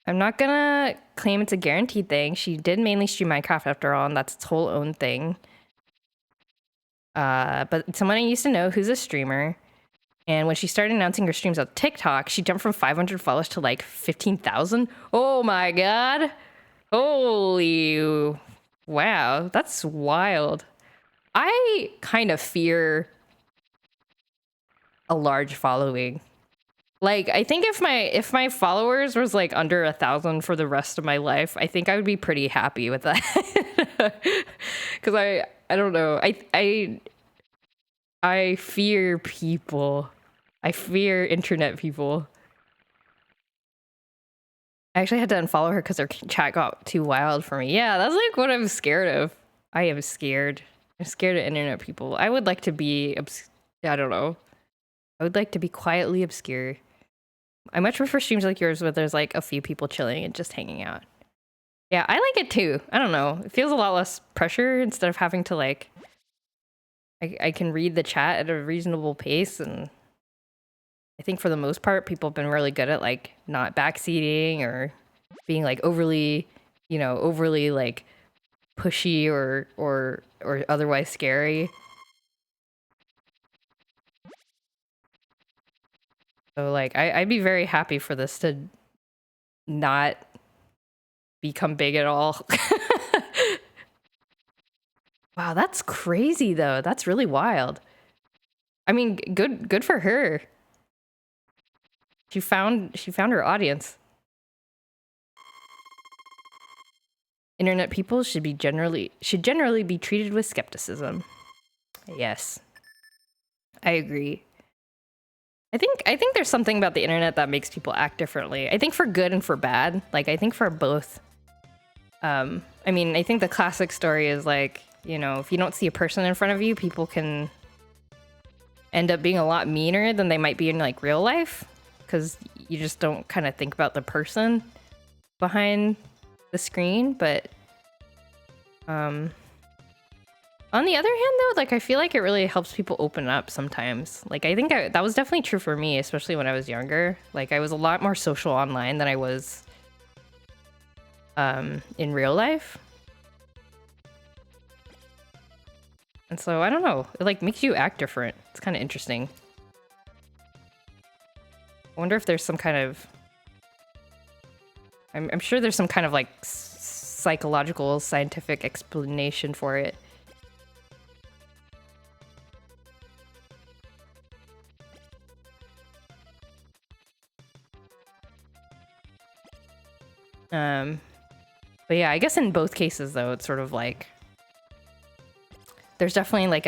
I'm not gonna claim it's a guaranteed thing. She did mainly stream Minecraft after all, and that's its whole own thing. But someone I used to know who's a streamer, and when she started announcing her streams on TikTok, she jumped from 500 followers to like 15,000. Oh my god. Holy wow, that's wild. I kind of fear a large following. Like, I think if my followers was like under 1,000 for the rest of my life, I think I would be pretty happy with that. Because I don't know. I fear people. I fear internet people. I actually had to unfollow her because her chat got too wild for me. Yeah, that's like what I'm scared of. I am scared. I'm scared of internet people. I would like to be I don't know. I would like to be quietly obscure. I much prefer streams like yours where there's like a few people chilling and just hanging out. Yeah, I like it too. I don't know. It feels a lot less pressure instead of having to like... I can read the chat at a reasonable pace, and I think for the most part, people have been really good at like not backseating or being like overly, you know, overly like pushy or otherwise scary. So like I'd be very happy for this to not become big at all. Wow, that's crazy though. That's really wild. I mean, good for her. She found her audience. Internet people should generally be treated with skepticism. Yes. I agree. I think there's something about the internet that makes people act differently. I think for good and for bad. Like I think for both. I mean, I think the classic story is like, you know, if you don't see a person in front of you, people can end up being a lot meaner than they might be in like real life, because you just don't kind of think about the person behind the screen. But on the other hand though, like I feel like it really helps people open up sometimes. Like I think that was definitely true for me, especially when I was younger. Like I was a lot more social online than I was in real life. And so I don't know, it like makes you act different. It's kind of interesting. I wonder if there's some kind of... I'm sure there's some kind of like psychological, scientific explanation for it. But yeah, I guess in both cases though, it's sort of like there's definitely like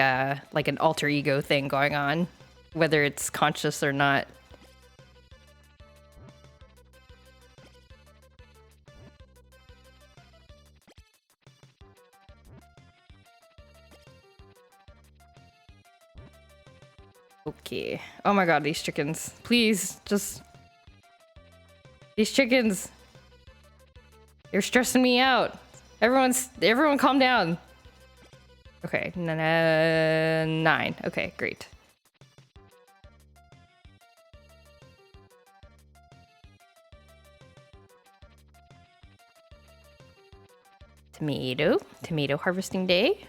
an alter ego thing going on, whether it's conscious or not. Okay. Oh my god, these chickens. Please, just... These chickens. They're stressing me out. Everyone calm down. Okay, 9. Okay, great. Tomato harvesting day.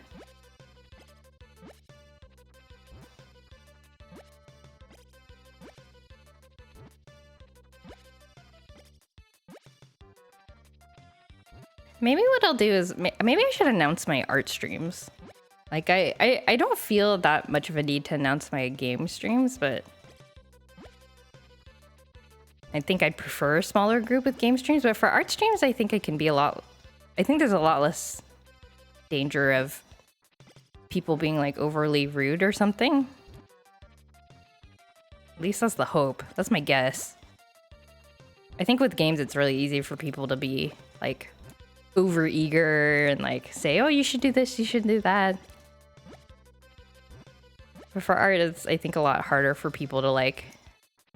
Maybe what I'll do is maybe I should announce my art streams. Like I don't feel that much of a need to announce my game streams, but I think I'd prefer a smaller group with game streams. But for art streams, I think it can be I think there's a lot less danger of people being like overly rude or something. At least that's the hope. That's my guess. I think with games, it's really easy for people to be like over eager and like say, oh, you should do this, you should do that. But for art, it's I think a lot harder for people to like...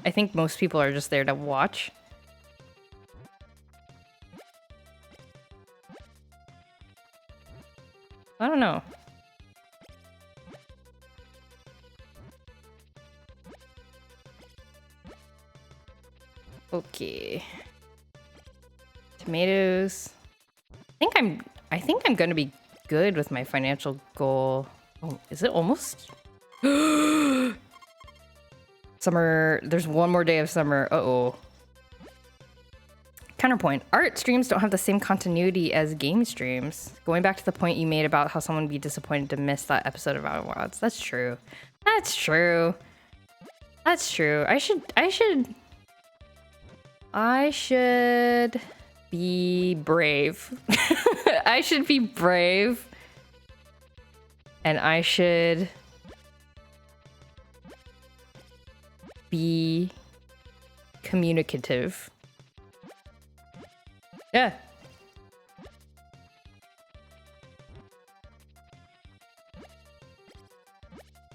I think most people are just there to watch. I don't know. Okay. Tomatoes. I think I'm gonna be good with my financial goal. Oh, is it almost? Summer, there's one more day of summer. Uh-oh. Counterpoint. Art streams don't have the same continuity as game streams. Going back to the point you made about how someone would be disappointed to miss that episode of Outer Wilds. That's true. That's true. That's true. I should be brave. I should be brave. And I should be communicative. Yeah.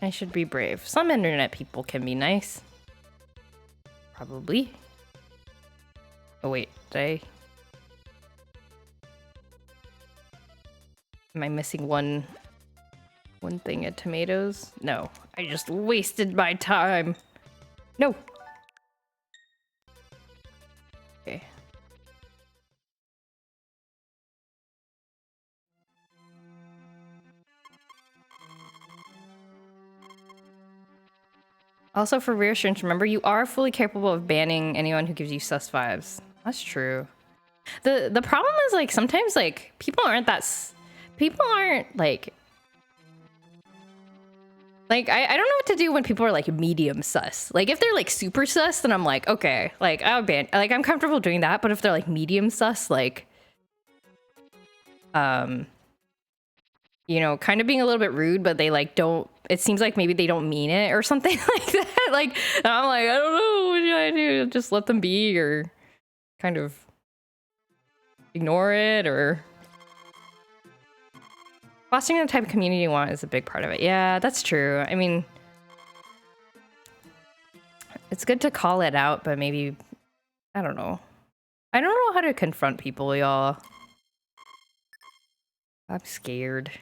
I should be brave. Some internet people can be nice. Probably. Oh wait, did I... Am I missing one thing of tomatoes? No, I just wasted my time. No. Okay. Also, for reassurance, remember you are fully capable of banning anyone who gives you sus vibes. That's true. The problem is, like, sometimes, like, people aren't like I don't know what to do when people are like medium sus. Like if they're like super sus, then I'm like, okay, like I'll ban, like I'm comfortable doing that. But if they're like medium sus, like you know, kind of being a little bit rude, but they like don't, it seems like maybe they don't mean it or something like that. Like I'm like, I don't know, what should I do? Just let them be, or kind of ignore it, or fostering the type of community you want is a big part of it. Yeah, that's true. I mean, it's good to call it out, but maybe, I don't know. I don't know how to confront people, y'all. I'm scared.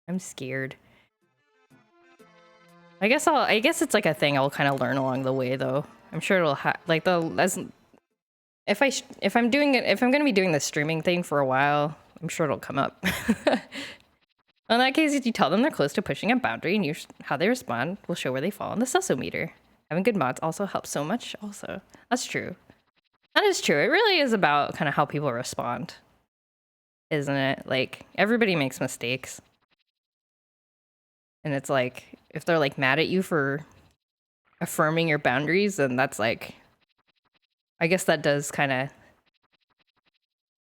I'm scared. I guess it's like a thing I'll kind of learn along the way, though. I'm sure it'll like if I'm gonna be doing the streaming thing for a while, I'm sure it'll come up. In that case, if you tell them they're close to pushing a boundary and how they respond will show where they fall on the susso-meter. Having good mods also helps so much. Also, that's true. That is true. It really is about kind of how people respond, isn't it? Like everybody makes mistakes. And it's like, if they're like mad at you for affirming your boundaries, then that's like, I guess that does kind of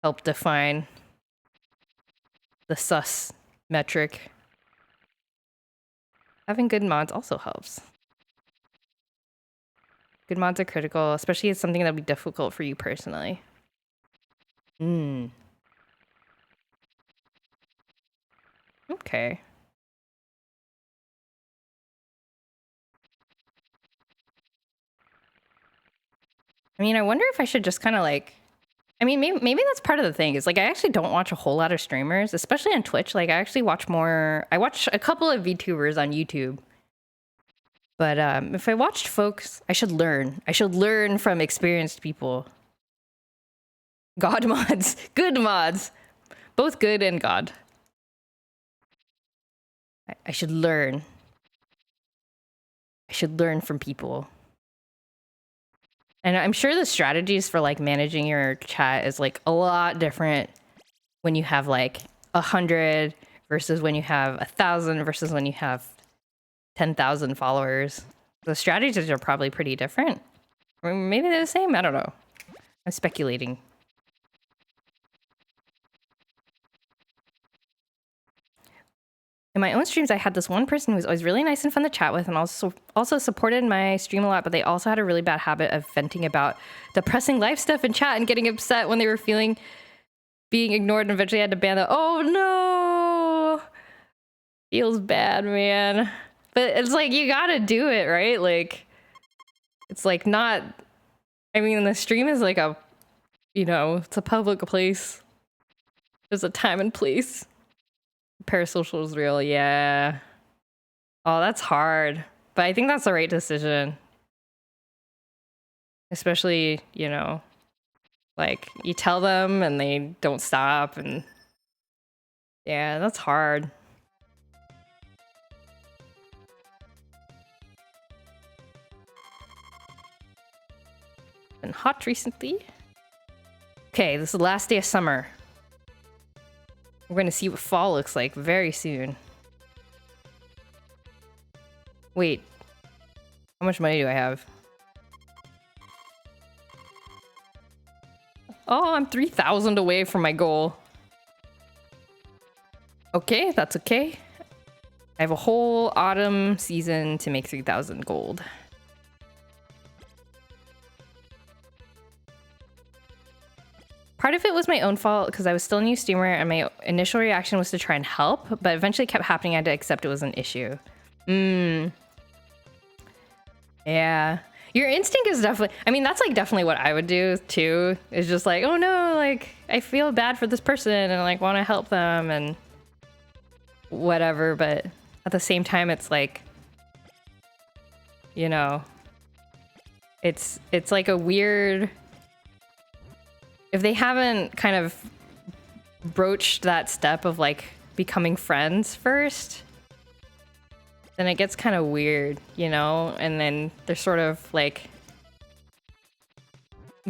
help define the sus metric. Having good mods also helps. Good mods are critical, especially if it's something that'd be difficult for you personally. Okay. I mean, I wonder if I should just kind of like, I mean, maybe that's part of the thing is like, I actually don't watch a whole lot of streamers, especially on Twitch. Like I actually watch I watch a couple of VTubers on YouTube. But if I watched folks, I should learn. I should learn from experienced people. God mods, good mods, both good and God. I should learn. I should learn from people. And I'm sure the strategies for like managing your chat is like a lot different when you have like 100 versus when you have 1,000 versus when you have 10,000 followers. The strategies are probably pretty different. Or maybe they're the same. I don't know. I'm speculating. In my own streams, I had this one person who was always really nice and fun to chat with and also supported my stream a lot, but they also had a really bad habit of venting about depressing life stuff in chat and getting upset when they were being ignored, and eventually had to ban them. Oh no! Feels bad, man. But it's like, you gotta do it, right? Like, it's like not... I mean, the stream is like a... You know, it's a public place. There's a time and place. Parasocial is real, yeah. Oh, that's hard. But I think that's the right decision. Especially, you know, Like, you tell them and they don't stop, and yeah, that's hard. Been hot recently. Okay, this is the last day of summer. We're gonna see what fall looks like very soon. Wait, how much money do I have? Oh, I'm 3,000 away from my goal. Okay, that's okay. I have a whole autumn season to make 3,000 gold. Part of it was my own fault because I was still a new streamer and my initial reaction was to try and help, but eventually kept happening. I had to accept it was an issue. Yeah. Your instinct is definitely, I mean, that's like definitely what I would do too. It's just like, oh no, like I feel bad for this person and like want to help them and whatever. But at the same time, it's like, you know, it's like a weird, if they haven't kind of broached that step of like becoming friends first, then it gets kind of weird, you know? And then they're sort of like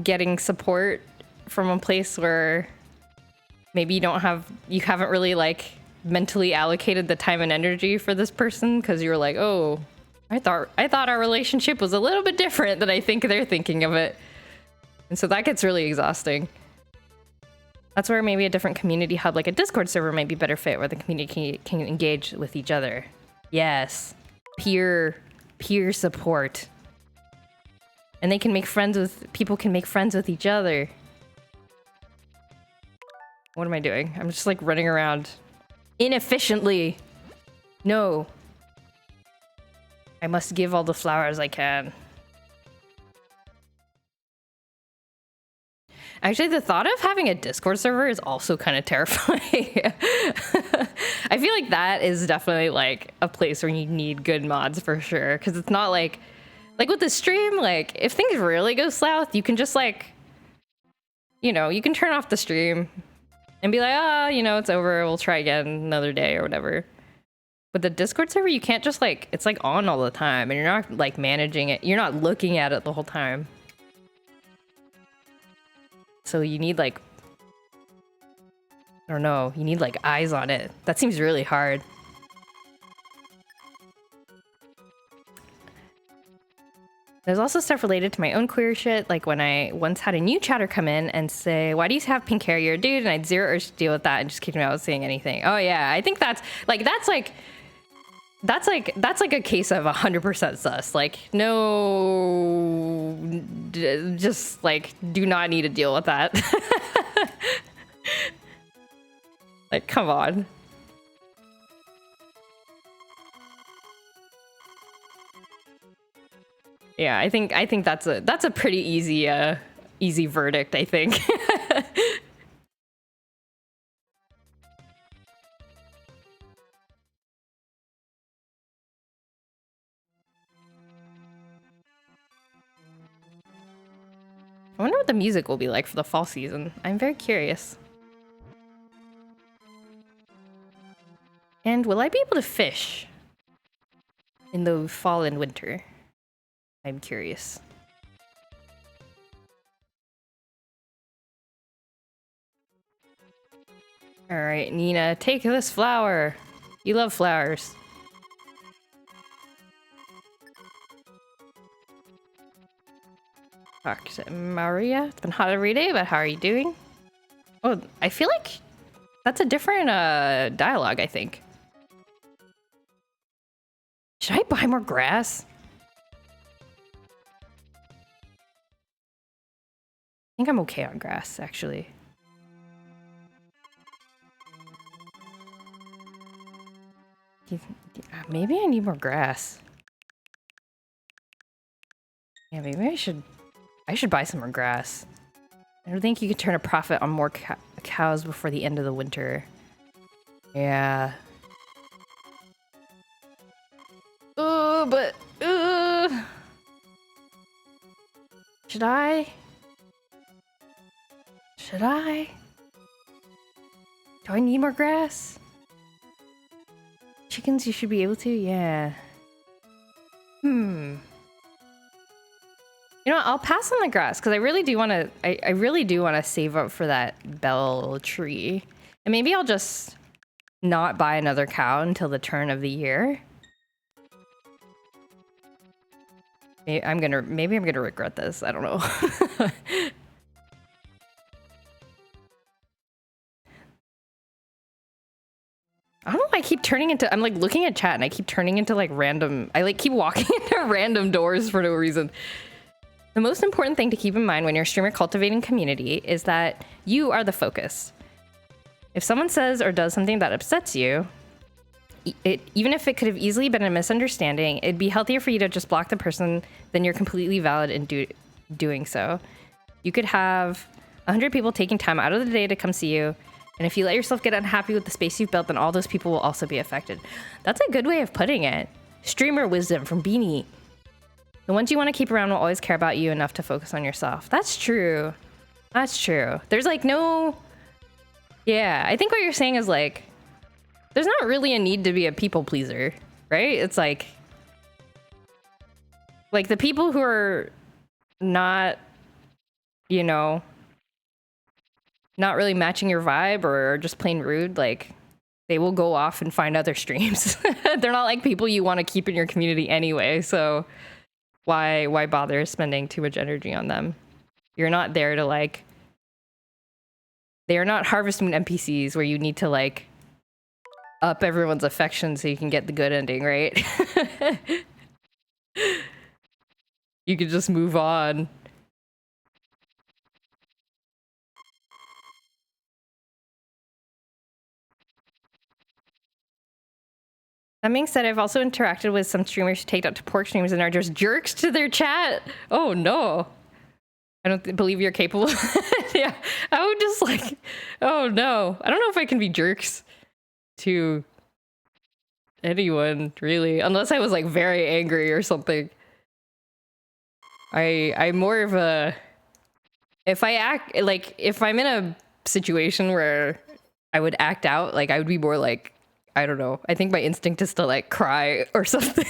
getting support from a place where maybe you haven't really like mentally allocated the time and energy for this person because you were like, oh, I thought our relationship was a little bit different than I think they're thinking of it. And so that gets really exhausting. That's where maybe a different community hub, like a Discord server, might be better fit, where the community can engage with each other. Yes, peer support, and they can make friends with people. Can make friends with each other. What am I doing? I'm just like running around inefficiently. No, I must give all the flowers I can. Actually, the thought of having a Discord server is also kind of terrifying. I feel like that is definitely like a place where you need good mods for sure. Because it's not like with the stream, like if things really go south, you can just like, you know, you can turn off the stream and be like, ah, you know, it's over. We'll try again another day or whatever. But the Discord server, you can't just like, it's like on all the time and you're not like managing it. You're not looking at it the whole time. So you need like, I don't know, you need like eyes on it. That seems really hard. There's also stuff related to my own queer shit, like when I once had a new chatter come in and say, why do you have pink hair? You're a dude, and I'd zero urge to deal with that and just kick me out without saying anything. Oh yeah, I think that's like a case of 100% sus. Like, no, just like do not need to deal with that. Like, come on. Yeah, I think that's a pretty easy verdict, I think. I wonder what the music will be like for the fall season. I'm very curious. And will I be able to fish in the fall and winter? I'm curious. All right, Nina, take this flower. You love flowers. Talk to Maria. It's been hot every day, but how are you doing? Oh, I feel like that's a different dialogue, I think. Should I buy more grass? I think I'm okay on grass, actually. Maybe I need more grass. Yeah, maybe I should buy some more grass. I don't think you could turn a profit on more cows before the end of the winter. Yeah. But should I? Should I? Do I need more grass? Chickens, you should be able to? Yeah. You know what? I'll pass on the grass because I really do want to. I really do want to save up for that bell tree, and maybe I'll just not buy another cow until the turn of the year. Maybe I'm gonna regret this. I don't know. I don't know why I keep turning into. I'm like looking at chat and I keep turning into like random. I like keep walking into random doors for no reason. The most important thing to keep in mind when you're streamer cultivating community is that you are the focus. If someone says or does something that upsets you, even if it could have easily been a misunderstanding, it'd be healthier for you to just block the person than you're completely valid in doing so. You could have 100 people taking time out of the day to come see you, and if you let yourself get unhappy with the space you've built, then all those people will also be affected. That's a good way of putting it. Streamer wisdom from Beanie. The ones you want to keep around will always care about you enough to focus on yourself. That's true. That's true. There's like no... Yeah, I think what you're saying is like, there's not really a need to be a people pleaser, right? It's like the people who are not, you know, not really matching your vibe or are just plain rude, like they will go off and find other streams. They're not like people you want to keep in your community anyway, so why bother spending too much energy on them? You're not there to like, they are not Harvest Moon NPCs where you need to like up everyone's affection so you can get the good ending, right? You could just move on. That being said, I've also interacted with some streamers who take out to pork streams and are just jerks to their chat. Oh no. I don't believe you're capable. Yeah, I would just like, oh no. I don't know if I can be jerks to anyone, really. Unless I was like very angry or something. I'm more of a... If I act, like, if I'm in a situation where I would act out, like, I would be more like, I don't know. I think my instinct is to like cry or something.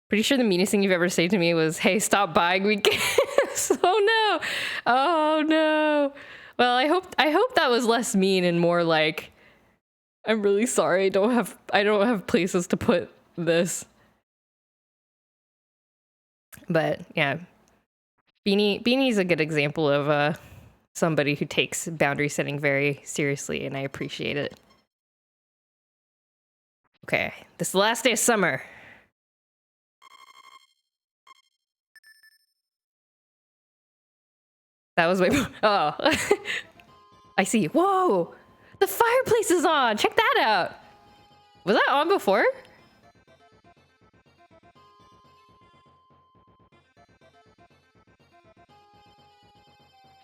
Pretty sure the meanest thing you've ever said to me was, "Hey, stop buying me gifts." Oh no. Oh no. Well, I hope that was less mean and more like, I'm really sorry. I don't have places to put this. But yeah. Beanie's a good example of somebody who takes boundary setting very seriously, and I appreciate it. Okay, this is the last day of summer. That was my... Oh. I see. Whoa! The fireplace is on! Check that out! Was that on before?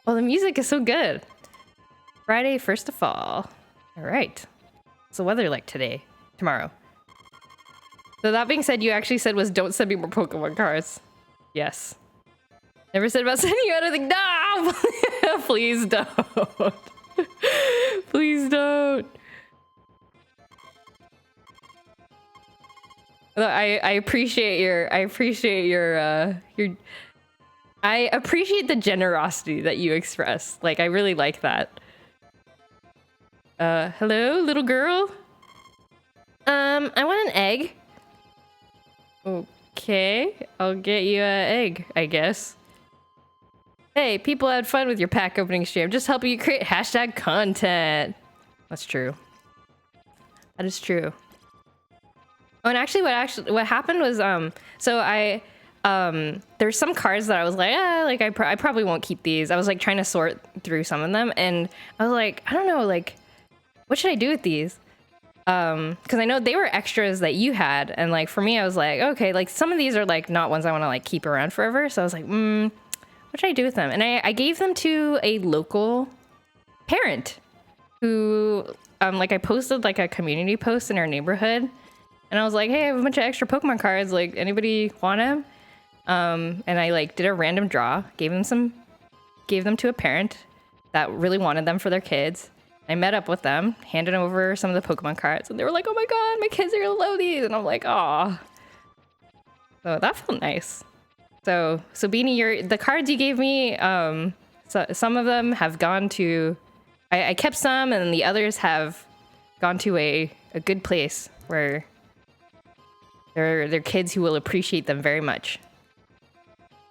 Well, the music is so good. Friday, 1st of fall. All right. What's the weather like today? Tomorrow. So that being said, you actually said was don't send me more Pokemon cards. Yes. Never said about sending you anything. No! Please don't. Please don't. I appreciate your I appreciate the generosity that you express. Like, I really like that. Hello, little girl? I want an egg. Okay, I'll get you an egg, I guess. Hey, people had fun with your pack opening stream. Just helping you create hashtag content. That's true. That is true. Oh, and actually what happened was so there's some cards that I was like, I probably won't keep these. I was like trying to sort through some of them, and I was like, I don't know, like, what should I do with these? Because I know they were extras that you had, and like for me, I was like, okay, like some of these are like not ones I want to like keep around forever. So I was like, what should I do with them? And I gave them to a local parent who like I posted like a community post in our neighborhood, and I was like, hey, I have a bunch of extra Pokemon cards. Like, anybody want them? And I like did a random draw, gave them to a parent that really wanted them for their kids. I met up with them, handed over some of the Pokemon cards, and they were like, "Oh my god, my kids are gonna love these!" And I'm like, "Aw." So that felt nice. So Beanie, the cards you gave me, so some of them have gone to, I kept some, and the others have gone to a good place where they're kids who will appreciate them very much.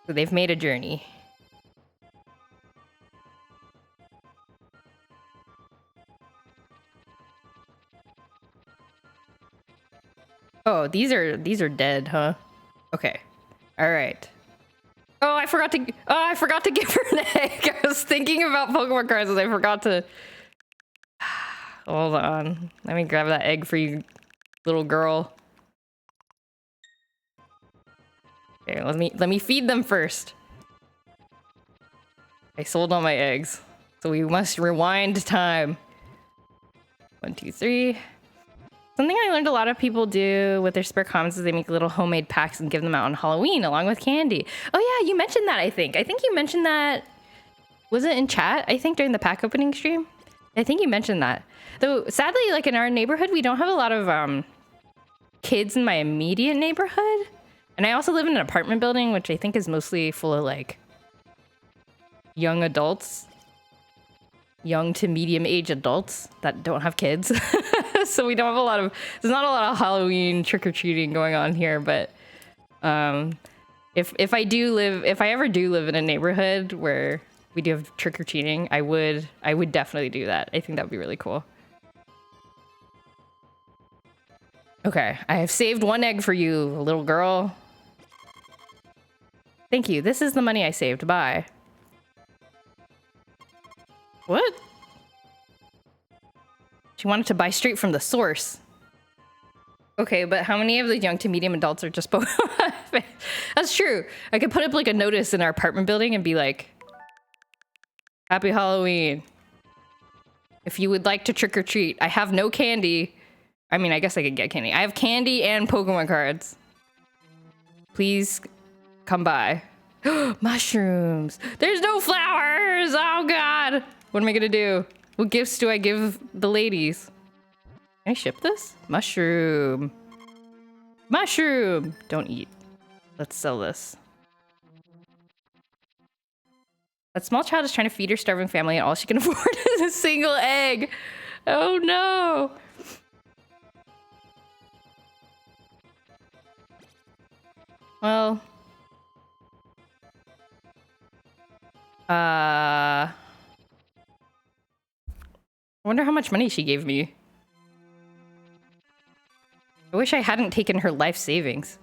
So they've made a journey. Oh, these are dead, huh? Okay. All right. Oh, I forgot to give her an egg. I was thinking about Pokemon cards and I forgot to. Hold on. Let me grab that egg for you, little girl. Okay, let me feed them first. I sold all my eggs. So we must rewind time. 1, 2, 3. Something I learned a lot of people do with their spare comments is they make little homemade packs and give them out on Halloween along with candy. Oh yeah, you mentioned that, I think. I think you mentioned that. Was it in chat? I think during the pack opening stream? I think you mentioned that. Though, sadly, like in our neighborhood, we don't have a lot of kids in my immediate neighborhood. And I also live in an apartment building, which I think is mostly full of like young adults. Young to medium age adults that don't have kids. So we don't have a lot of, there's not a lot of Halloween trick-or-treating going on here, but if I ever do live in a neighborhood where we do have trick-or-treating, I would definitely do that. I think that would be really cool. Okay, I have saved 1 egg for you, little girl. Thank you. This is the money I saved. Bye. What? She wanted to buy straight from the source. Okay, but how many of the young to medium adults are just Pokemon fans? That's true. I could put up like a notice in our apartment building and be like, "Happy Halloween. If you would like to trick or treat, I have no candy." I mean, I guess I could get candy. I have candy and Pokemon cards. Please come by. Mushrooms. There's no flowers. Oh God. What am I gonna do? What gifts do I give the ladies? Can I ship this? Mushroom. Mushroom. Don't eat. Let's sell this. That small child is trying to feed her starving family and all she can afford is a single egg. Oh no. Well. I wonder how much money she gave me. I wish I hadn't taken her life savings.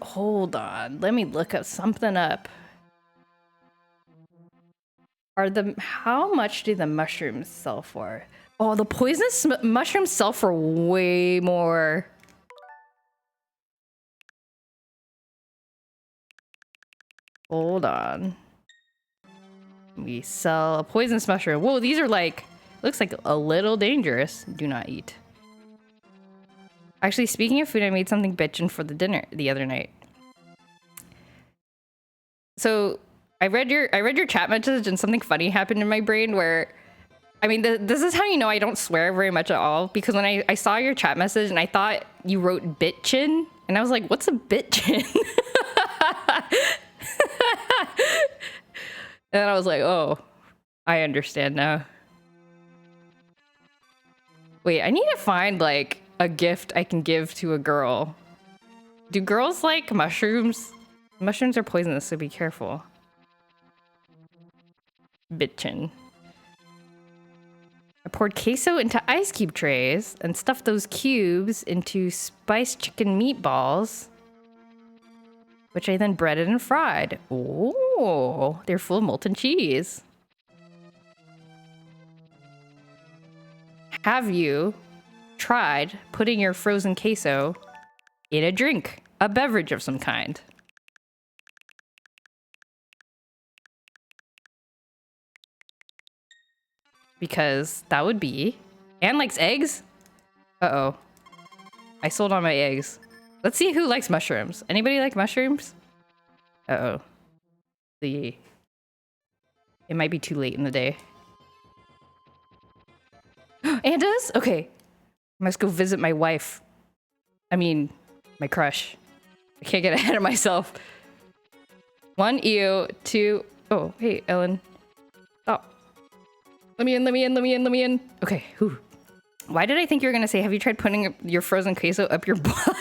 Hold on, let me look up something up. How much do the mushrooms sell for? Oh, the poisonous mushrooms sell for way more. Hold on. We sell a poisonous mushroom. Whoa, these are like, looks like a little dangerous. Do not eat. Actually, speaking of food, I made something bitchin' for the dinner the other night. So I read your chat message and something funny happened in my brain where, I mean, this is how you know I don't swear very much at all, because when I saw your chat message and I thought you wrote bitchin', and I was like, what's a bitchin'? And then I was like, oh, I understand now. Wait, I need to find like a gift I can give to a girl. Do girls like mushrooms? Mushrooms are poisonous, so be careful. Bitchin'. I poured queso into ice cube trays and stuffed those cubes into spiced chicken meatballs, which I then breaded and fried. Oh, they're full of molten cheese. Have you tried putting your frozen queso in a drink, a beverage of some kind? Because that would be... Anne likes eggs? Uh-oh. I sold all my eggs. Let's see who likes mushrooms. Anybody like mushrooms? Uh-oh. It might be too late in the day. Andas? Okay. I must go visit my wife. I mean, my crush. I can't get ahead of myself. 1, ew. 2... Oh, hey, Ellen. Stop. Let me in. Okay, whew. Why did I think you were gonna say, have you tried putting your frozen queso up your butt?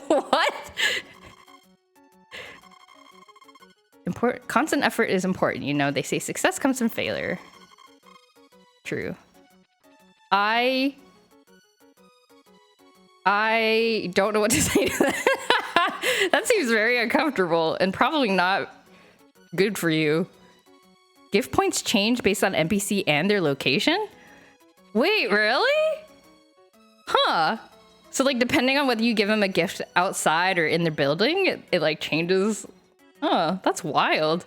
What? Constant effort is important, you know. They say success comes from failure. True. I don't know what to say to that. That seems very uncomfortable and probably not good for you. Gift points change based on NPC and their location? Wait, really? Huh. So like depending on whether you give them a gift outside or in their building, it like changes. Oh, that's wild.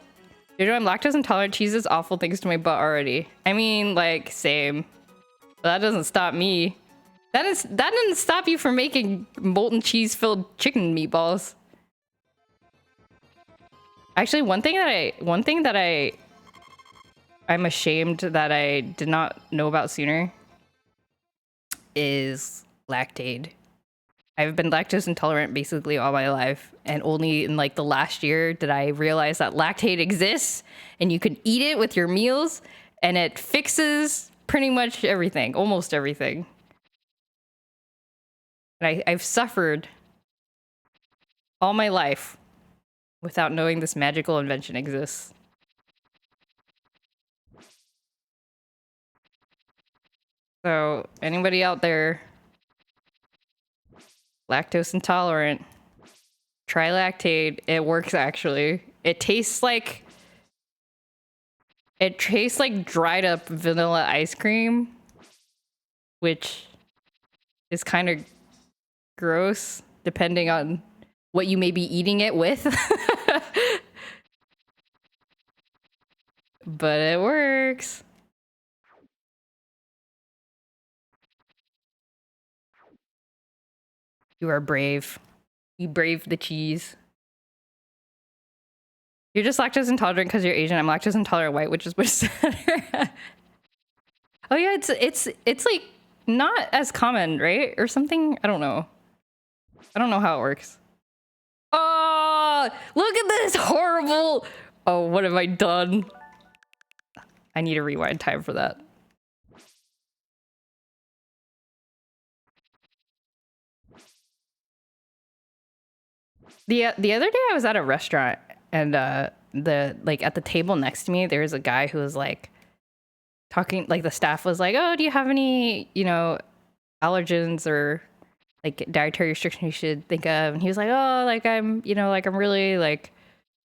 Dude, I'm lactose intolerant. Cheese is awful thanks to my butt already. I mean, like, same. But that doesn't stop me. That didn't stop you from making molten cheese-filled chicken meatballs. Actually, one thing that I'm ashamed that I did not know about sooner is Lactaid. I've been lactose intolerant basically all my life, and only in like the last year did I realize that Lactaid exists and you can eat it with your meals and it fixes pretty much everything, almost everything. And I've suffered all my life without knowing this magical invention exists. So, anybody out there lactose intolerant, try Lactaid. It works actually. It tastes like dried up vanilla ice cream, which is kind of gross depending on what you may be eating it with. But it works. You are brave. You brave the cheese. You're just lactose intolerant because you're Asian. I'm lactose intolerant white, which is much better. Oh yeah, it's like not as common, right? Or something. I don't know. I don't know how it works. Oh, look at this horrible. Oh, what have I done? I need a rewind time for that. The other day I was at a restaurant and at the table next to me there was a guy who was like talking, like the staff was like, "Oh, do you have any, you know, allergens or like dietary restrictions you should think of?" And he was like, "Oh, like I'm, you know, like I'm really like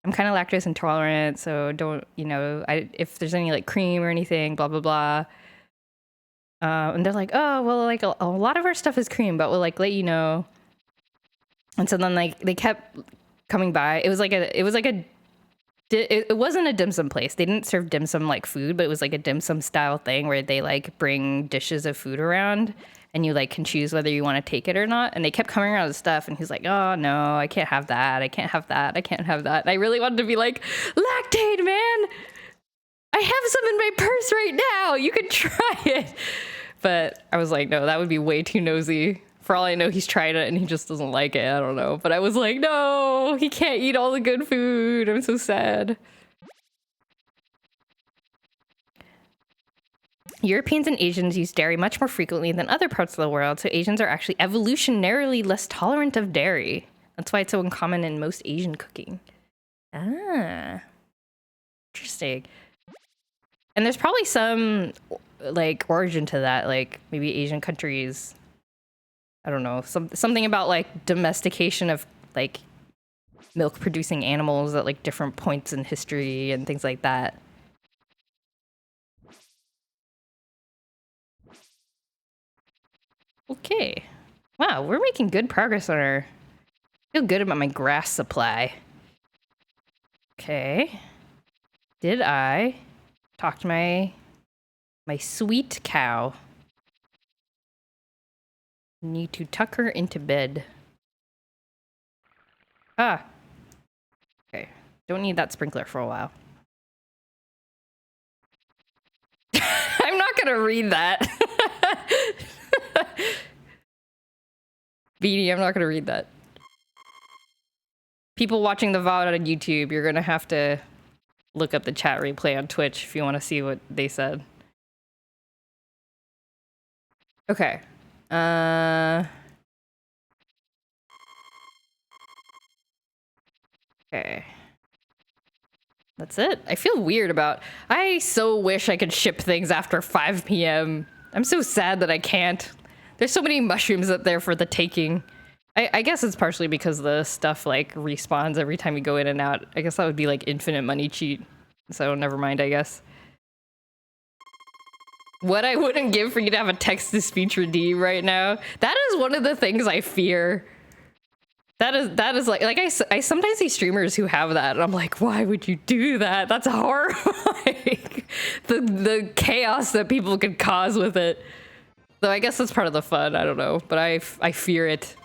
I'm kind of lactose intolerant, so don't, you know, if there's any like cream or anything, blah blah blah." And they're like, "Oh, well, like a lot of our stuff is cream, but we'll like let you know." And so then like they kept coming by. It wasn't a dim sum place. They didn't serve dim sum like food, but it was like a dim sum style thing where they like bring dishes of food around and you like can choose whether you want to take it or not. And they kept coming around with stuff and he's like, "Oh no, I can't have that. I can't have that. I can't have that." And I really wanted to be like, "Lactaid, man. I have some in my purse right now. You can try it." But I was like, no, that would be way too nosy. For all I know, he's tried it and he just doesn't like it. I don't know. But I was like, no, he can't eat all the good food. I'm so sad. Europeans and Asians use dairy much more frequently than other parts of the world, so Asians are actually evolutionarily less tolerant of dairy. That's why it's so uncommon in most Asian cooking. Ah. Interesting. And there's probably some like origin to that, like maybe Asian countries, I don't know, something about like domestication of like milk producing animals at like different points in history and things like that. Okay. Wow, we're making good progress on our... I feel good about my grass supply. Okay. Did I talk to my sweet cow? Need to tuck her into bed. Ah. Okay. Don't need that sprinkler for a while. I'm not gonna read that. Beanie, I'm not gonna read that. People watching the VOD on YouTube, you're gonna have to look up the chat replay on Twitch if you want to see what they said. Okay. Okay. That's it. I feel weird about... I so wish I could ship things after 5 p.m. I'm so sad that I can't. There's so many mushrooms up there for the taking. I guess it's partially because the stuff, like, respawns every time you go in and out. I guess that would be, like, infinite money cheat. So never mind, I guess. What I wouldn't give for you to have a text-to-speech redeem right now. That is one of the things I fear. That is like I sometimes see streamers who have that, and I'm like, why would you do that? That's horrifying. the chaos that people could cause with it. Though I guess that's part of the fun. I don't know, but I fear it.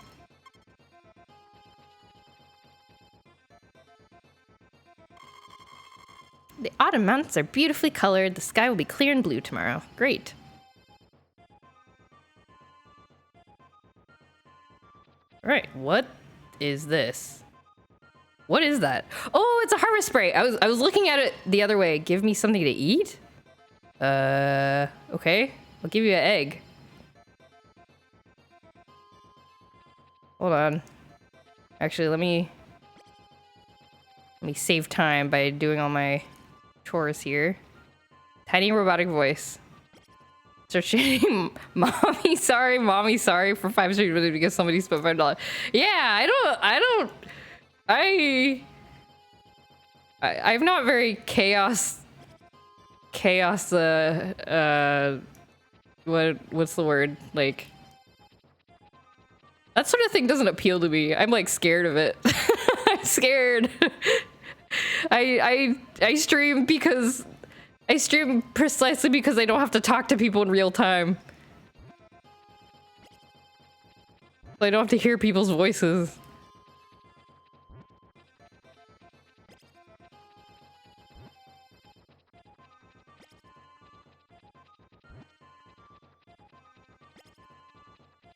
The autumn months are beautifully colored. The sky will be clear and blue tomorrow. Great. All right, what is this? What is that? Oh, it's a harvest spray. I was looking at it the other way. Give me something to eat? Okay. I'll give you an egg. Hold on. Actually, let me save time by doing all my chores here. Tiny robotic voice. Start shitting. Mommy sorry for 5 straight minutes because somebody spent $5. Yeah, I'm not very chaos what's the word? Like, that sort of thing doesn't appeal to me. I'm like scared of it. I'm scared. I stream because I stream precisely because I don't have to talk to people in real time. I don't have to hear people's voices.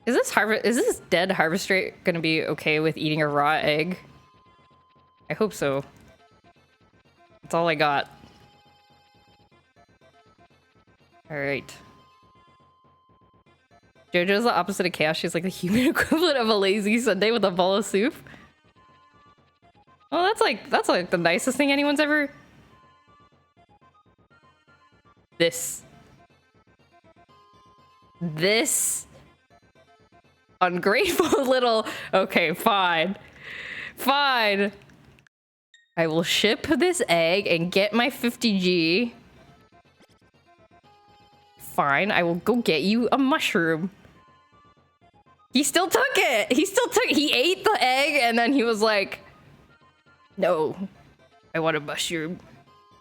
Is this dead harvest rate gonna be okay with eating a raw egg? I hope so. That's all I got. Alright. JoJo's the opposite of chaos. She's like the human equivalent of a lazy Sunday with a bowl of soup. Oh, that's like the nicest thing anyone's ever... This ungrateful little... Okay, fine. Fine. I will ship this egg and get my 50G. Fine, I will go get you a mushroom. He still took it. He ate the egg and then he was like, no, I want a mushroom.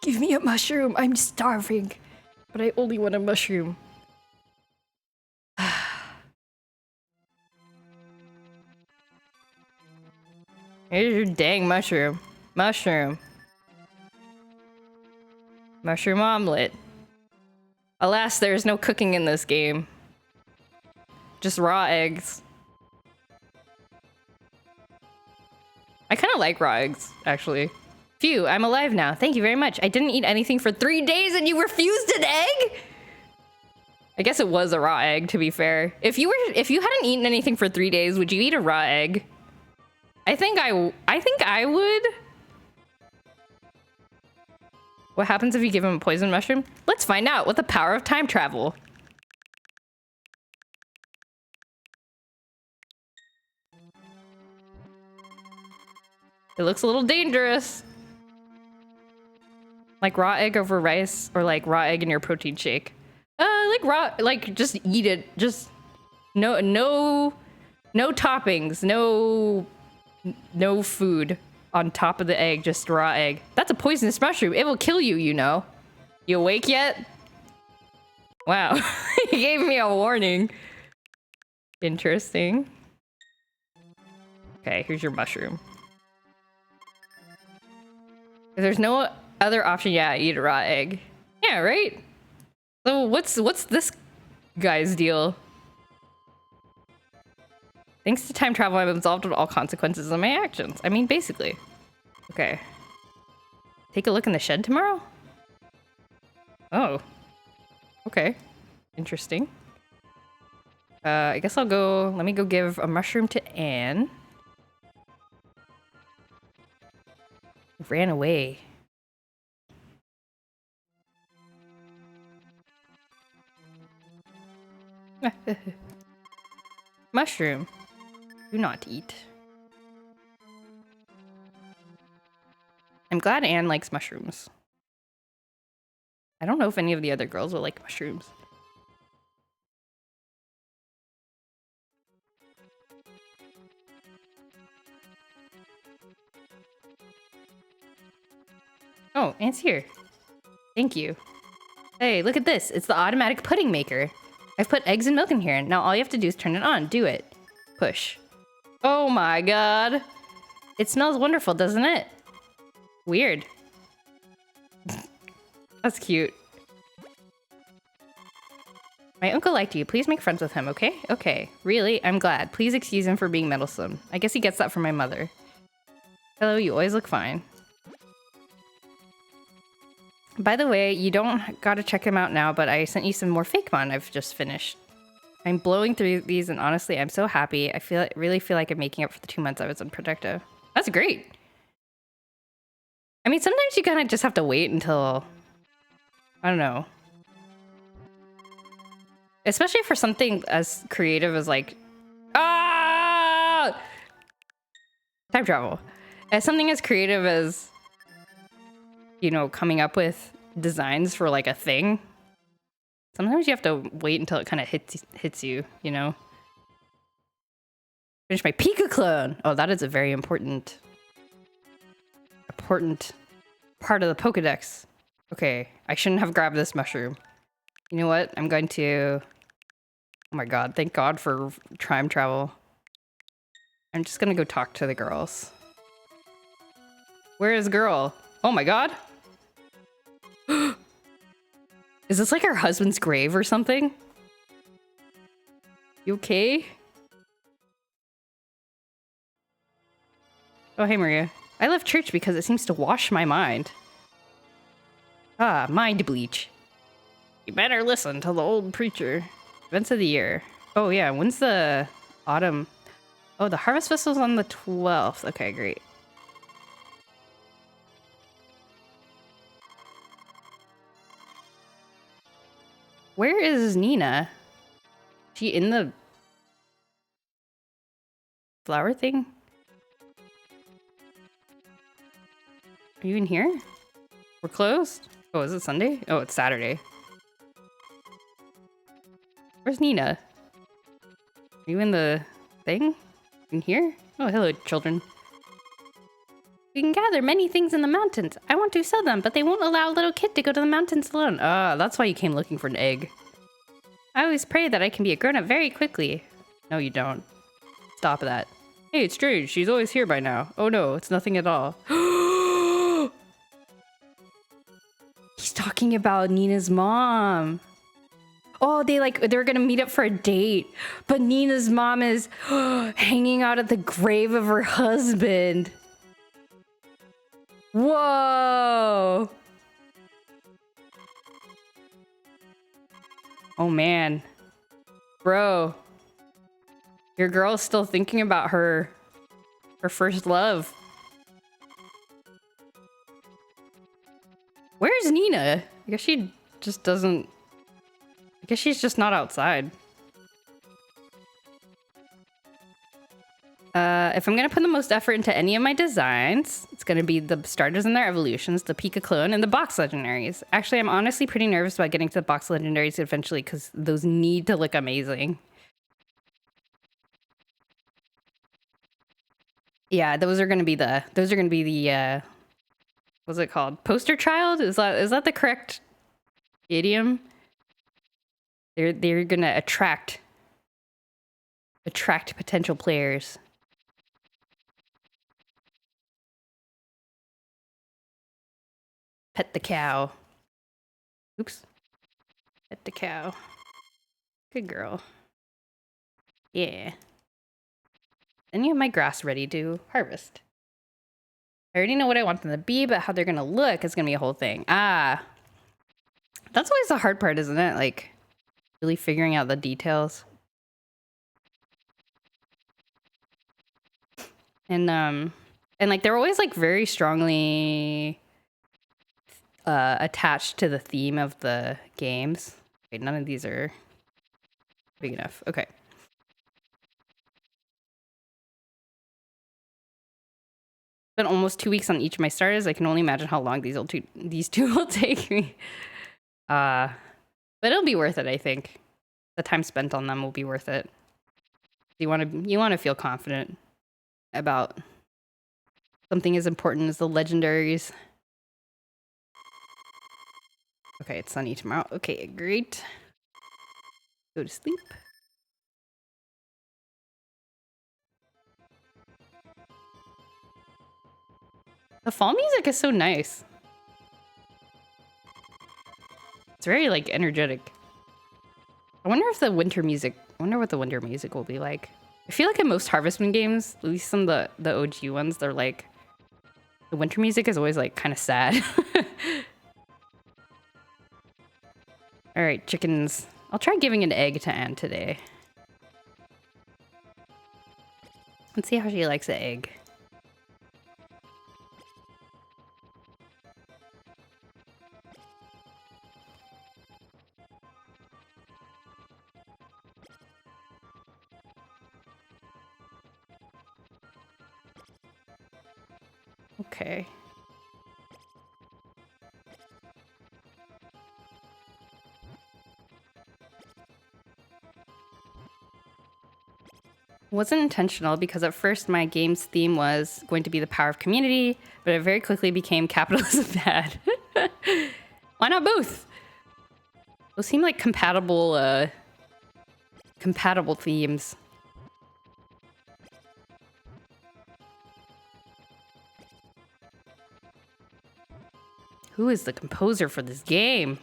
Give me a mushroom. I'm starving, but I only want a mushroom. Here's your dang mushroom. Mushroom omelet. Alas, there is no cooking in this game. Just raw eggs. I kind of like raw eggs, actually. Phew, I'm alive now. Thank you very much. I didn't eat anything for 3 days and you refused an egg? I guess it was a raw egg, to be fair. If you hadn't eaten anything for 3 days, would you eat a raw egg? I think I would. What happens if you give him a poison mushroom? Let's find out with the power of time travel. It looks a little dangerous. Like raw egg over rice, or like raw egg in your protein shake. Like raw, like just eat it. Just no toppings, no food on top of the egg, just raw egg. That's a poisonous mushroom. It will kill you, you know. You awake yet? Wow, he gave me a warning. Interesting. Okay, here's your mushroom. If there's no other option, yeah, eat a raw egg. Yeah, right? So what's this guy's deal? Thanks to time travel, I'm absolved of all consequences of my actions. I mean, basically. Okay. Take a look in the shed tomorrow? Oh. Okay. Interesting. I guess I'll go... Let me go give a mushroom to Anne. Ran away. Mushroom. Do not eat. I'm glad Anne likes mushrooms. I don't know if any of the other girls will like mushrooms. Oh, Anne's here. Thank you. Hey, look at this. It's the automatic pudding maker. I've put eggs and milk in here. Now all you have to do is turn it on. Do it. Push. Oh my god. It smells wonderful, doesn't it? Weird. That's cute. My uncle liked you. Please make friends with him, okay? Okay. Really? I'm glad. Please excuse him for being meddlesome. I guess he gets that from my mother. Hello, you always look fine. By the way, you don't gotta check him out now, but I sent you some more Fakemon I've just finished. I'm blowing through these, and honestly, I'm so happy. I really feel like I'm making up for the 2 months I was unproductive. That's great. I mean, sometimes you kind of just have to wait until... I don't know. Especially for something as creative as, like... Ah! Time travel. As something as creative as... you know, coming up with designs for like a thing. Sometimes you have to wait until it kind of hits you, you know? Finish my Pika clone! Oh, that is a very important part of the Pokedex. Okay, I shouldn't have grabbed this mushroom. You know what? I'm going to... Oh my god, thank god for time travel. I'm just gonna go talk to the girls. Where is girl? Oh my god! Is this like her husband's grave or something? You okay? Oh, hey, Maria. I left church because it seems to wash my mind. Ah, mind bleach. You better listen to the old preacher. Events of the year. Oh, yeah. When's the autumn? Oh, the Harvest Festival's on the 12th. Okay, great. Where is Nina? She in the flower thing? Are you in here? We're closed? Oh, is it Sunday? Oh, it's Saturday. Where's Nina? Are you in the thing? In here? Oh, hello, children. We can gather many things in the mountains. I want to sell them, but they won't allow a little kid to go to the mountains alone. Ah, that's why you came looking for an egg. I always pray that I can be a grown-up very quickly. No, you don't. Stop that. Hey, it's strange. She's always here by now. Oh no, it's nothing at all. He's talking about Nina's mom. Oh, they're gonna meet up for a date. But Nina's mom is hanging out at the grave of her husband. Whoa. Oh man. Bro. Your girl's still thinking about her first love. Where's Nina? I guess she just doesn't... I guess she's just not outside. If I'm gonna put the most effort into any of my designs, it's gonna be the starters and their evolutions, the Pika clone, and the box legendaries. Actually, I'm honestly pretty nervous about getting to the box legendaries eventually because those need to look amazing. Yeah, those are gonna be the what's it called? Poster child? Is that the correct idiom? They're gonna attract potential players. Pet the cow. Oops. Pet the cow. Good girl. Yeah. And you have my grass ready to harvest. I already know what I want them to be, but how they're gonna look is gonna be a whole thing. Ah. That's always the hard part, isn't it? Like, really figuring out the details. And like, they're always, like, very strongly attached to the theme of the games. Okay, none of these are big enough. Okay. Been almost 2 weeks on each of my starters. I can only imagine how long these two will take me. But it'll be worth it, I think. The time spent on them will be worth it. You want to feel confident about something as important as the legendaries. Okay, it's sunny tomorrow. Okay, great. Go to sleep. The fall music is so nice. It's very, like, energetic. I wonder if the winter music... I wonder what the winter music will be like. I feel like in most Harvest Moon games, at least some of the OG ones, they're like... The winter music is always, like, kind of sad. Alright, chickens. I'll try giving an egg to Anne today. Let's see how she likes the egg. Okay. Wasn't intentional because at first my game's theme was going to be the power of community, but it very quickly became capitalism bad. Why not both? Those seem like compatible themes. Who is the composer for this game?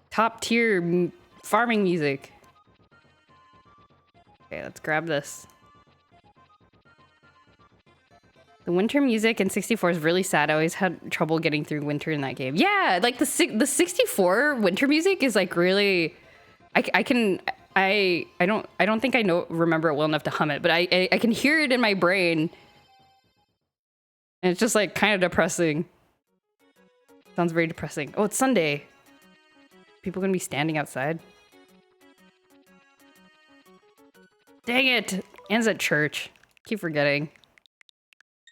Top tier farming music. Okay, let's grab this. The winter music in 64 is really sad. I always had trouble getting through winter in that game. Yeah, like the 64 winter music is like really... I don't think I remember it well enough to hum it, but I can hear it in my brain. And it's just like kind of depressing. Sounds very depressing. Oh, it's Sunday. People gonna be standing outside. Dang it! Anne's at church. Keep forgetting.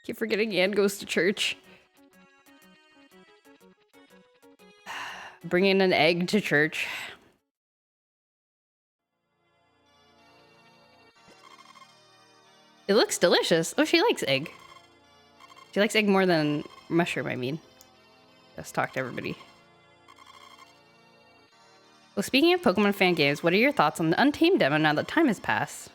Keep forgetting Anne goes to church. Bringing an egg to church. It looks delicious. Oh, she likes egg. She likes egg more than mushroom, I mean. Let's talk to everybody. Well, speaking of Pokemon fan games, what are your thoughts on the Untamed demo now that time has passed?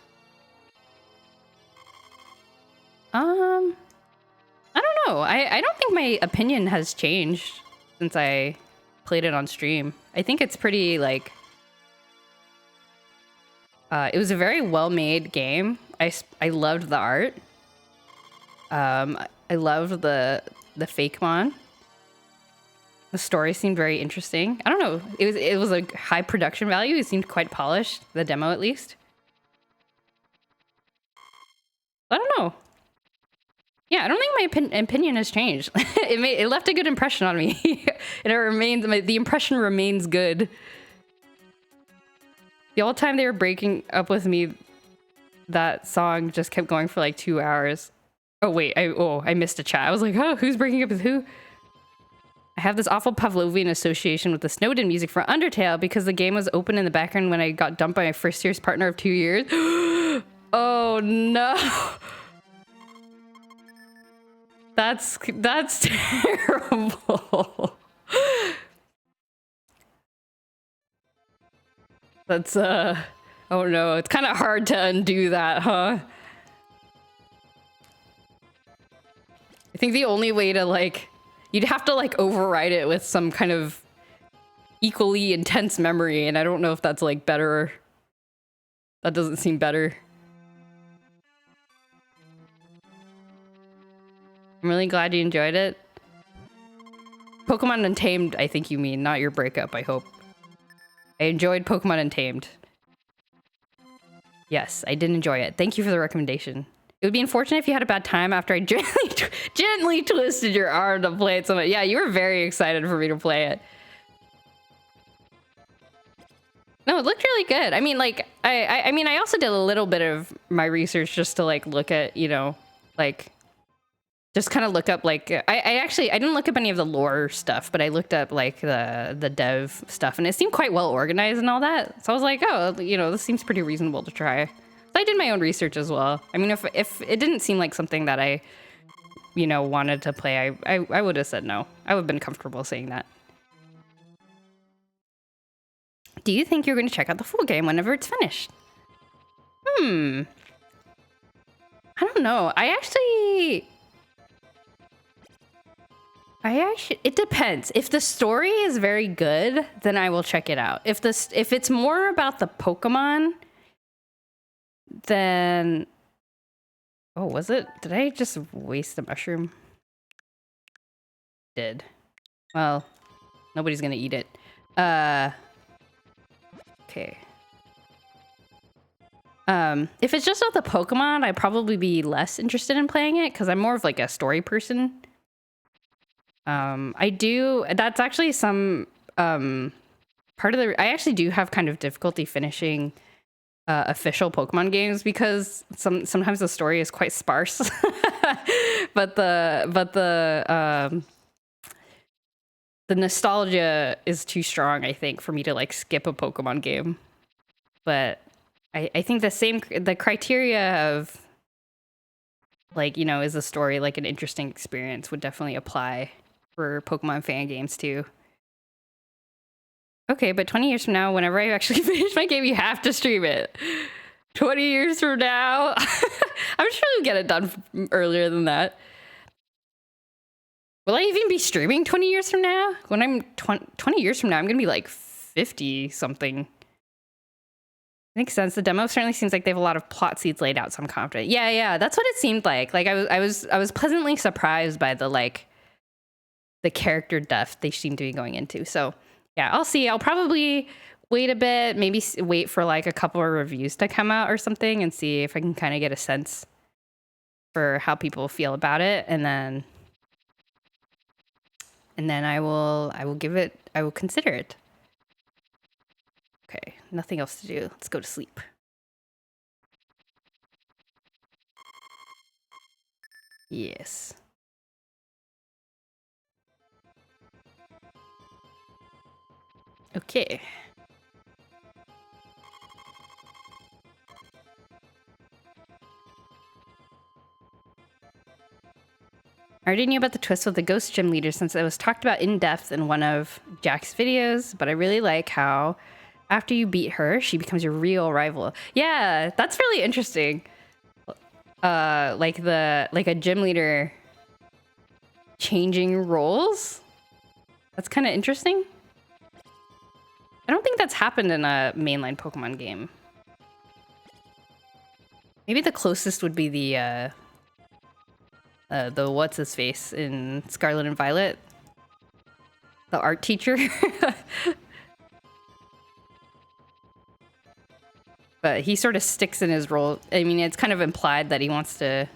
I don't know. I don't think my opinion has changed since I played it on stream. I think it's pretty, like... it was a very well-made game. I loved the art. I loved the Fakemon. The story seemed very interesting. I don't know. It was a high production value. It seemed quite polished. The demo, at least. I don't know. Yeah, I don't think my opinion has changed. It left a good impression on me, and it remains. The impression remains good. The whole time they were breaking up with me, that song just kept going for like 2 hours. Oh wait, I missed a chat. I was like, oh, who's breaking up with who? I have this awful Pavlovian association with the Snowden music for Undertale because the game was open in the background when I got dumped by my first year's partner of 2 years. Oh no. That's terrible. That's oh no, it's kind of hard to undo that, huh? I think the only way to like, you'd have to like override it with some kind of equally intense memory, and I don't know if that's like better. That doesn't seem better. I'm really glad you enjoyed it. Pokemon Untamed, I think you mean, not your breakup, I hope. I enjoyed Pokemon Untamed. Yes, I did enjoy it. Thank you for the recommendation. It would be unfortunate if you had a bad time after I gently twisted your arm to play it so much. Yeah, you were very excited for me to play it. No, it looked really good. I mean, like, I mean, I also did a little bit of my research just to, like, look at, you know, like, just kind of look up, like, I didn't look up any of the lore stuff, but I looked up, like, the dev stuff, and it seemed quite well organized and all that. So I was like, oh, you know, this seems pretty reasonable to try. So I did my own research as well. I mean, if it didn't seem like something that I, you know, wanted to play, I would have said no. I would have been comfortable saying that. Do you think you're going to check out the full game whenever it's finished? I don't know. It depends. If the story is very good, then I will check it out. If it's more about the Pokemon, then... Oh, was it? Did I just waste a mushroom? Did. Well, nobody's gonna eat it. Okay. If it's just about the Pokemon, I'd probably be less interested in playing it because I'm more of like a story person. That's actually some part of I actually do have kind of difficulty finishing official Pokemon games because sometimes the story is quite sparse. but the nostalgia is too strong, I think, for me to like skip a Pokemon game. But I think the criteria of like, you know, is the story like an interesting experience would definitely apply for Pokemon fan games too. Okay, but 20 years from now, whenever I actually finish my game, you have to stream it. 20 years from now, I'm sure you'll get it done earlier than that. Will I even be streaming 20 years from now? When I'm 20 years from now, I'm going to be like 50 something. Makes sense. The demo certainly seems like they have a lot of plot seeds laid out, so I'm confident. Yeah, that's what it seemed like. Like I was pleasantly surprised by the character depth they seem to be going into. So yeah, I'll see. I'll probably wait a bit, maybe wait for like a couple of reviews to come out or something and see if I can kind of get a sense for how people feel about it, and then I will consider it. Okay, nothing else to do. Let's go to sleep. Yes. Okay. I already knew about the twist with the ghost gym leader since it was talked about in depth in one of Jack's videos, but I really like how after you beat her, she becomes your real rival. Yeah, that's really interesting. Like a gym leader changing roles. That's kind of interesting. I don't think that's happened in a mainline Pokemon game. Maybe the closest would be the what's his face in Scarlet and Violet, the art teacher. But he sort of sticks in his role. I mean, it's kind of implied that he wants to...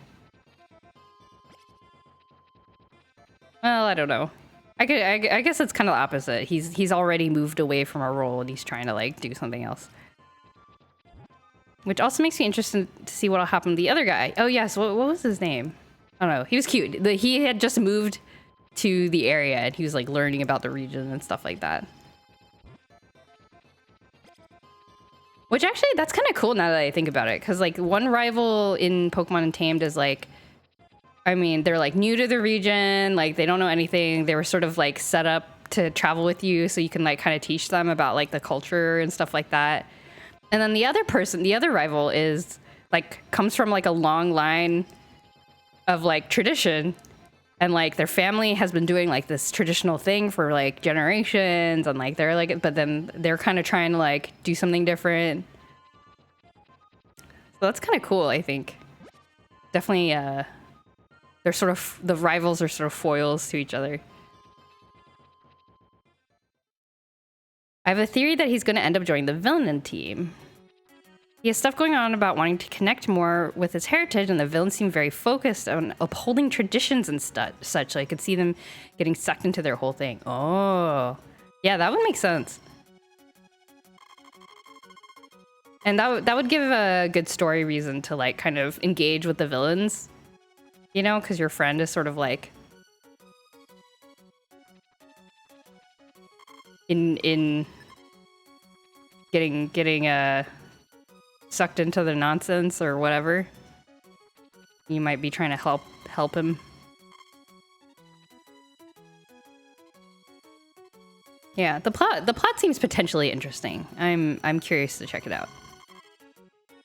Well, I don't know. I guess it's kind of the opposite. He's already moved away from a role and he's trying to like do something else. Which also makes me interested to see what'll happen to the other guy. Oh yes, what was his name? I don't know. He was cute. He had just moved to the area and he was like learning about the region and stuff like that. Which actually, that's kind of cool now that I think about it. Because like one rival in Pokemon Untamed is like, I mean, they're like new to the region. Like they don't know anything. They were sort of like set up to travel with you so you can like kind of teach them about like the culture and stuff like that. And then the other person, the other rival is like, comes from like a long line of like tradition. and like their family has been doing like this traditional thing for like generations, and like they're like, but then they're kind of trying to like do something different. So that's kind of cool, I think. Definitely, they're sort of, the rivals are sort of foils to each other. I have a theory that he's going to end up joining the villain team. He has stuff going on about wanting to connect more with his heritage, and the villains seem very focused on upholding traditions and such. So I could see them getting sucked into their whole thing. Oh, yeah, that would make sense. And that would give a good story reason to like kind of engage with the villains, you know, because your friend is sort of like in getting sucked into the nonsense or whatever. You might be trying to help him. Yeah, the plot seems potentially interesting. I'm curious to check it out.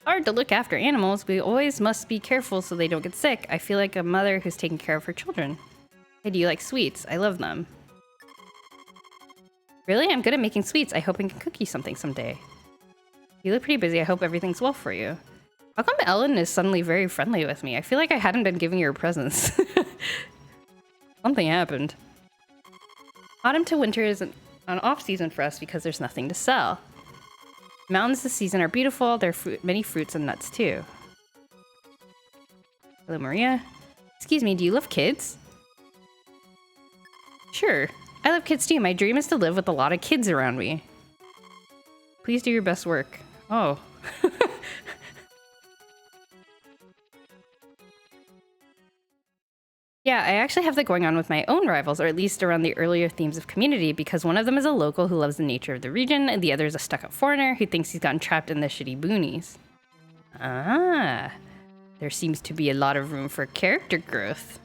Hard to look after animals. We always must be careful so they don't get sick. I feel like a mother who's taking care of her children. Hey, do you like sweets? I love them. Really? I'm good at making sweets. I hope I can cook you something someday. You look pretty busy. I hope everything's well for you. How come Ellen is suddenly very friendly with me? I feel like I hadn't been giving her presents. Something happened. Autumn to winter is an off-season for us because there's nothing to sell. Mountains this season are beautiful. There are many fruits and nuts too. Hello, Maria. Excuse me, do you love kids? Sure. I love kids too. My dream is to live with a lot of kids around me. Please do your best work. Oh. Yeah, I actually have that going on with my own rivals, or at least around the earlier themes of community, because one of them is a local who loves the nature of the region, and the other is a stuck-up foreigner who thinks he's gotten trapped in the shitty boonies. Ah, there seems to be a lot of room for character growth.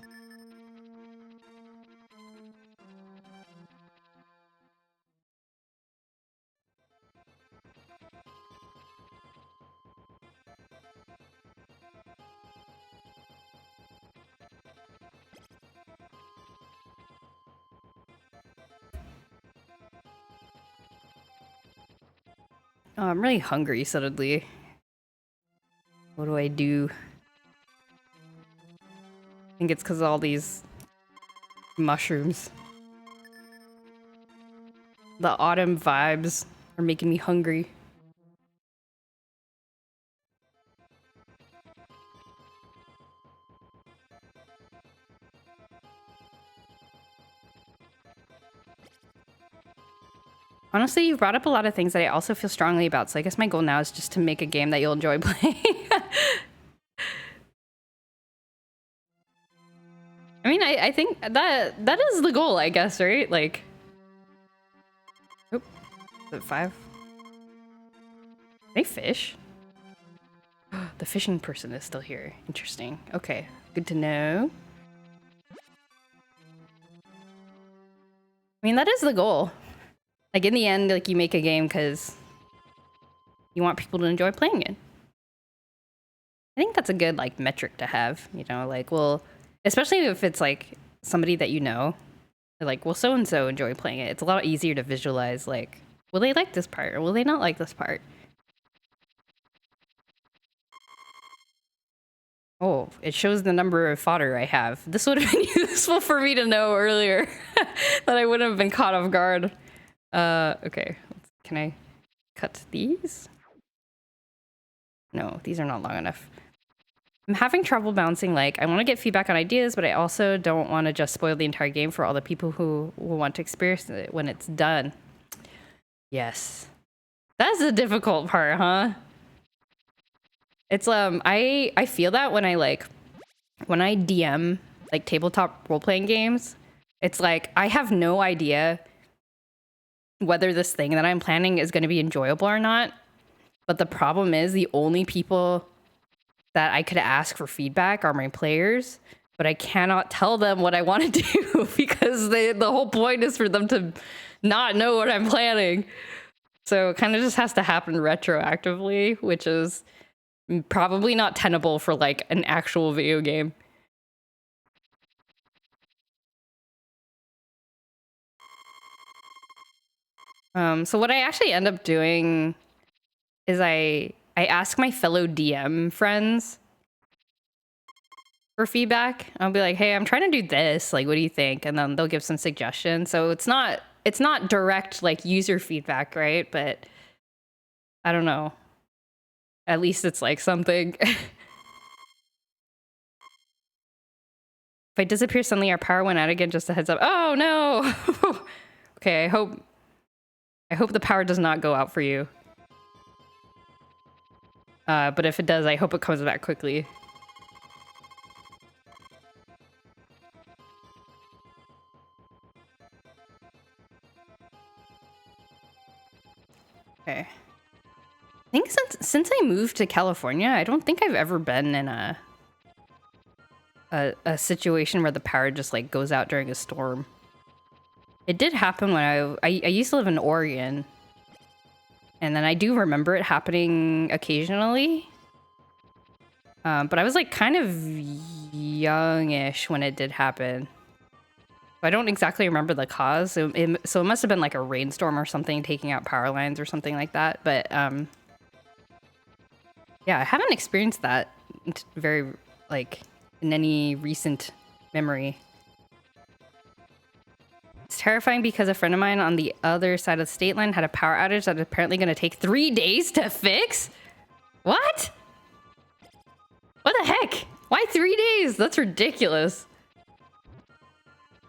Oh, I'm really hungry suddenly. What do I do? I think it's because of all these mushrooms. The autumn vibes are making me hungry. Honestly, you've brought up a lot of things that I also feel strongly about, so I guess my goal now is just to make a game that you'll enjoy playing. I mean, I think that is the goal, I guess, right? Like... Oop. Is it 5? They fish? The fishing person is still here. Interesting. Okay, good to know. I mean, that is the goal. Like, in the end, like, you make a game because you want people to enjoy playing it. I think that's a good, like, metric to have, you know? Like, well, especially if it's, like, somebody that you know. Like, will so-and-so enjoy playing it? It's a lot easier to visualize, like, will they like this part or will they not like this part? Oh, it shows the number of fodder I have. This would have been useful for me to know earlier. That I wouldn't have been caught off guard. Okay. Can I cut these? No, these are not long enough. I'm having trouble balancing, like, I want to get feedback on ideas, but I also don't want to just spoil the entire game for all the people who will want to experience it when it's done. Yes. That's the difficult part, huh? It's, I feel that when I DM, like, tabletop role-playing games, it's like, I have no idea whether this thing that I'm planning is going to be enjoyable or not. But the problem is the only people that I could ask for feedback are my players, but I cannot tell them what I want to do because the whole point is for them to not know what I'm planning. So it kind of just has to happen retroactively, which is probably not tenable for like an actual video game. So what I actually end up doing is I ask my fellow DM friends for feedback. I'll be like, hey, I'm trying to do this. Like, what do you think? And then they'll give some suggestions. So it's not direct like user feedback, right? But I don't know. At least it's like something. If I disappear suddenly, our power went out again. Just a heads up. Oh no. Okay, I hope the power does not go out for you. But if it does, I hope it comes back quickly. Okay. I think since I moved to California, I don't think I've ever been in a situation where the power just like goes out during a storm. It did happen when I used to live in Oregon, and then I do remember it happening occasionally. But I was like kind of youngish when it did happen. I don't exactly remember the cause. So it must have been like a rainstorm or something taking out power lines or something like that. But yeah, I haven't experienced that very like in any recent memory. It's terrifying because a friend of mine on the other side of the state line had a power outage that's apparently going to take 3 days to fix. What? What the heck? Why 3 days? That's ridiculous.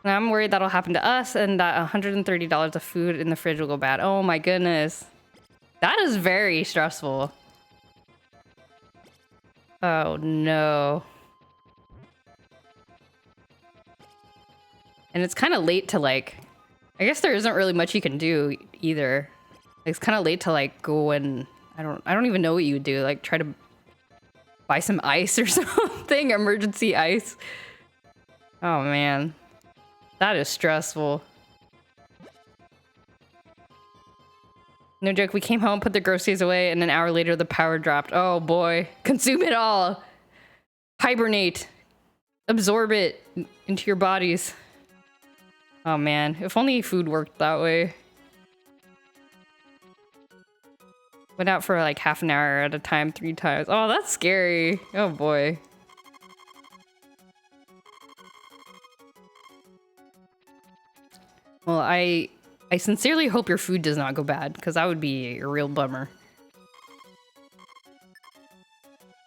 And I'm worried that'll happen to us and that $130 of food in the fridge will go bad. Oh my goodness. That is very stressful. Oh no. And it's kind of late to like, I guess there isn't really much you can do either. It's kind of late to like go and I don't even know what you would do. Like try to buy some ice or something, emergency ice. Oh man, that is stressful. No joke, we came home, put the groceries away, and an hour later the power dropped. Oh boy, consume it all. Hibernate. Absorb it into your bodies. Oh man, if only food worked that way. Went out for like half an hour at a time, 3 times. Oh, that's scary. Oh boy. Well, I sincerely hope your food does not go bad, because that would be a real bummer.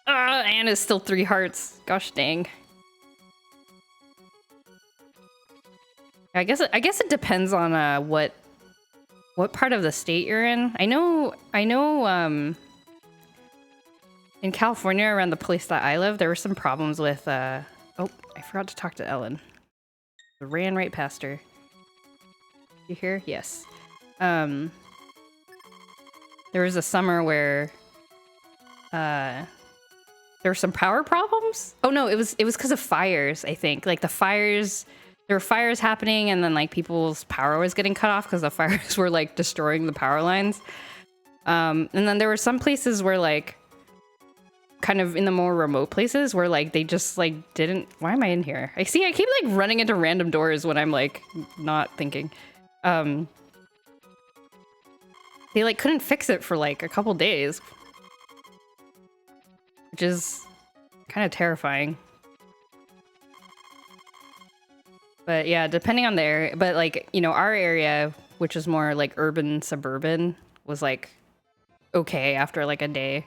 And it's still 3 hearts. Gosh dang. I guess it depends on what part of the state you're in. I know in California around the place that I live, there were some problems with oh, I forgot to talk to Ellen. I ran right past her. You hear? Yes. There was a summer where there were some power problems. Oh no, it was because of fires, I think. Like the fires, there were fires happening and then like people's power was getting cut off because the fires were like destroying the power lines. And then there were some places where like kind of in the more remote places where like they just like didn't. Why am I in here? I keep like running into random doors when I'm like not thinking. They like couldn't fix it for like a couple days, which is kind of terrifying. But yeah, depending on the area, but like, you know, our area, which is more like urban, suburban, was like okay after like a day.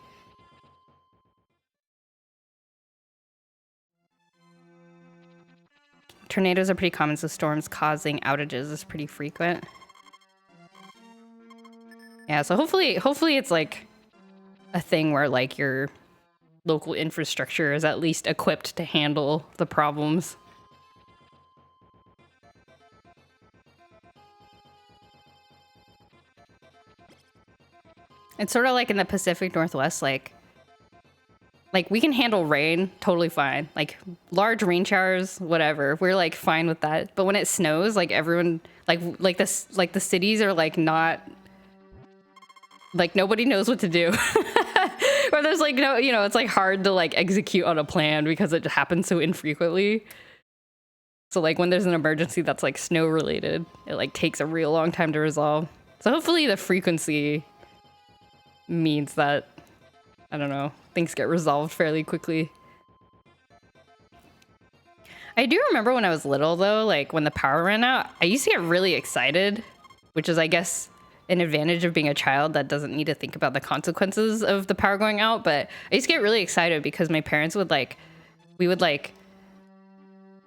Tornadoes are pretty common, so storms causing outages is pretty frequent. Yeah, so hopefully it's like a thing where like your local infrastructure is at least equipped to handle the problems. It's sort of like in the Pacific Northwest, like we can handle rain totally fine. Like large rain showers, whatever. We're like fine with that. But when it snows, like everyone like the cities are like not like nobody knows what to do. Or there's like no, you know, it's like hard to like execute on a plan because it happens so infrequently. So like when there's an emergency that's like snow related, it like takes a real long time to resolve. So hopefully the frequency means that, I don't know, things get resolved fairly quickly. I do remember when I was little, though, like when the power ran out, I used to get really excited, which is, I guess, an advantage of being a child that doesn't need to think about the consequences of the power going out. But I used to get really excited because my parents would light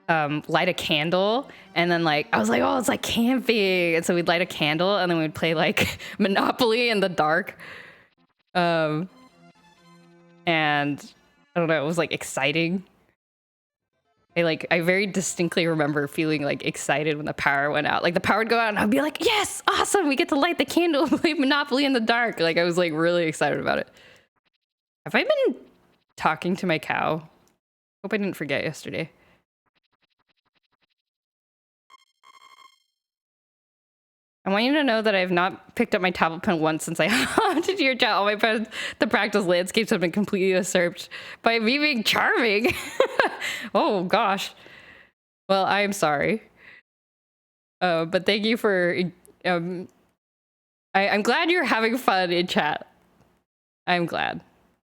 a candle, and then like I was like, oh, it's like camping, and so we'd light a candle and then we'd play like Monopoly in the dark. And I don't know, it was like exciting. I very distinctly remember feeling like excited when the power went out. Like the power would go out and I'd be like, yes, awesome, we get to light the candle and play Monopoly in the dark. Like I was like really excited about it. Have I been talking to my cow? Hope I didn't forget yesterday. I want you to know that I have not picked up my tablet pen once since I hopped into your chat. All my friends, the practice landscapes have been completely usurped by me being charming. Oh gosh. Well, I am sorry. But thank you for. I'm glad you're having fun in chat. I'm glad,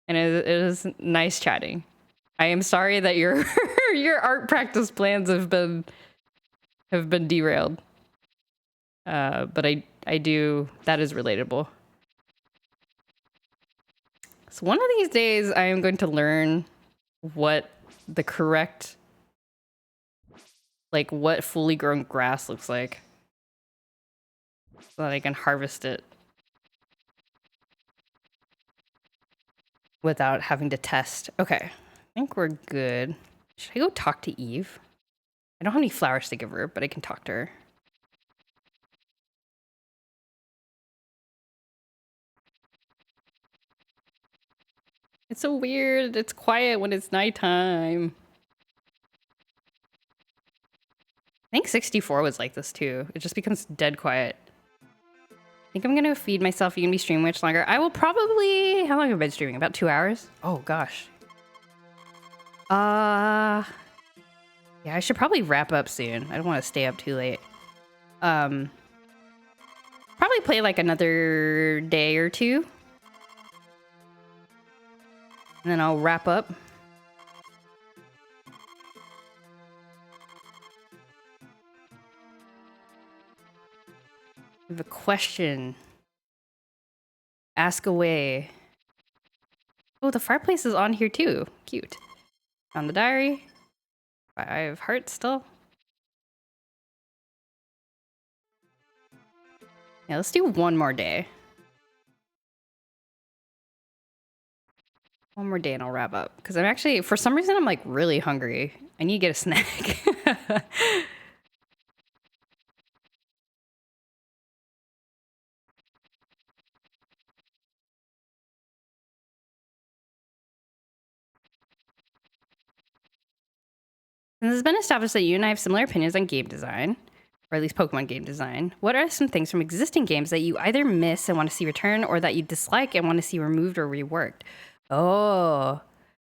and it is nice chatting. I am sorry that your your art practice plans have been derailed. But I do, that is relatable. So one of these days I am going to learn what the correct, like what fully grown grass looks like, so that I can harvest it without having to test. Okay, I think we're good. Should I go talk to Eve? I don't have any flowers to give her, but I can talk to her. It's so weird. It's quiet when it's nighttime. I think 64 was like this too. It just becomes dead quiet. I think I'm gonna feed myself. You can be streaming much longer. I will probably. How long have I been streaming? About 2 hours? Oh gosh. Yeah, I should probably wrap up soon. I don't want to stay up too late. Probably play like another day or two. And then I'll wrap up. I have a question. Ask away. Oh, the fireplace is on here too. Cute. On the diary. I have hearts still. Yeah, let's do one more day. One more day and I'll wrap up. Because I'm actually, for some reason, I'm like really hungry. I need to get a snack. And this has been established that you and I have similar opinions on game design, or at least Pokemon game design. What are some things from existing games that you either miss and want to see return, or that you dislike and want to see removed or reworked? Oh,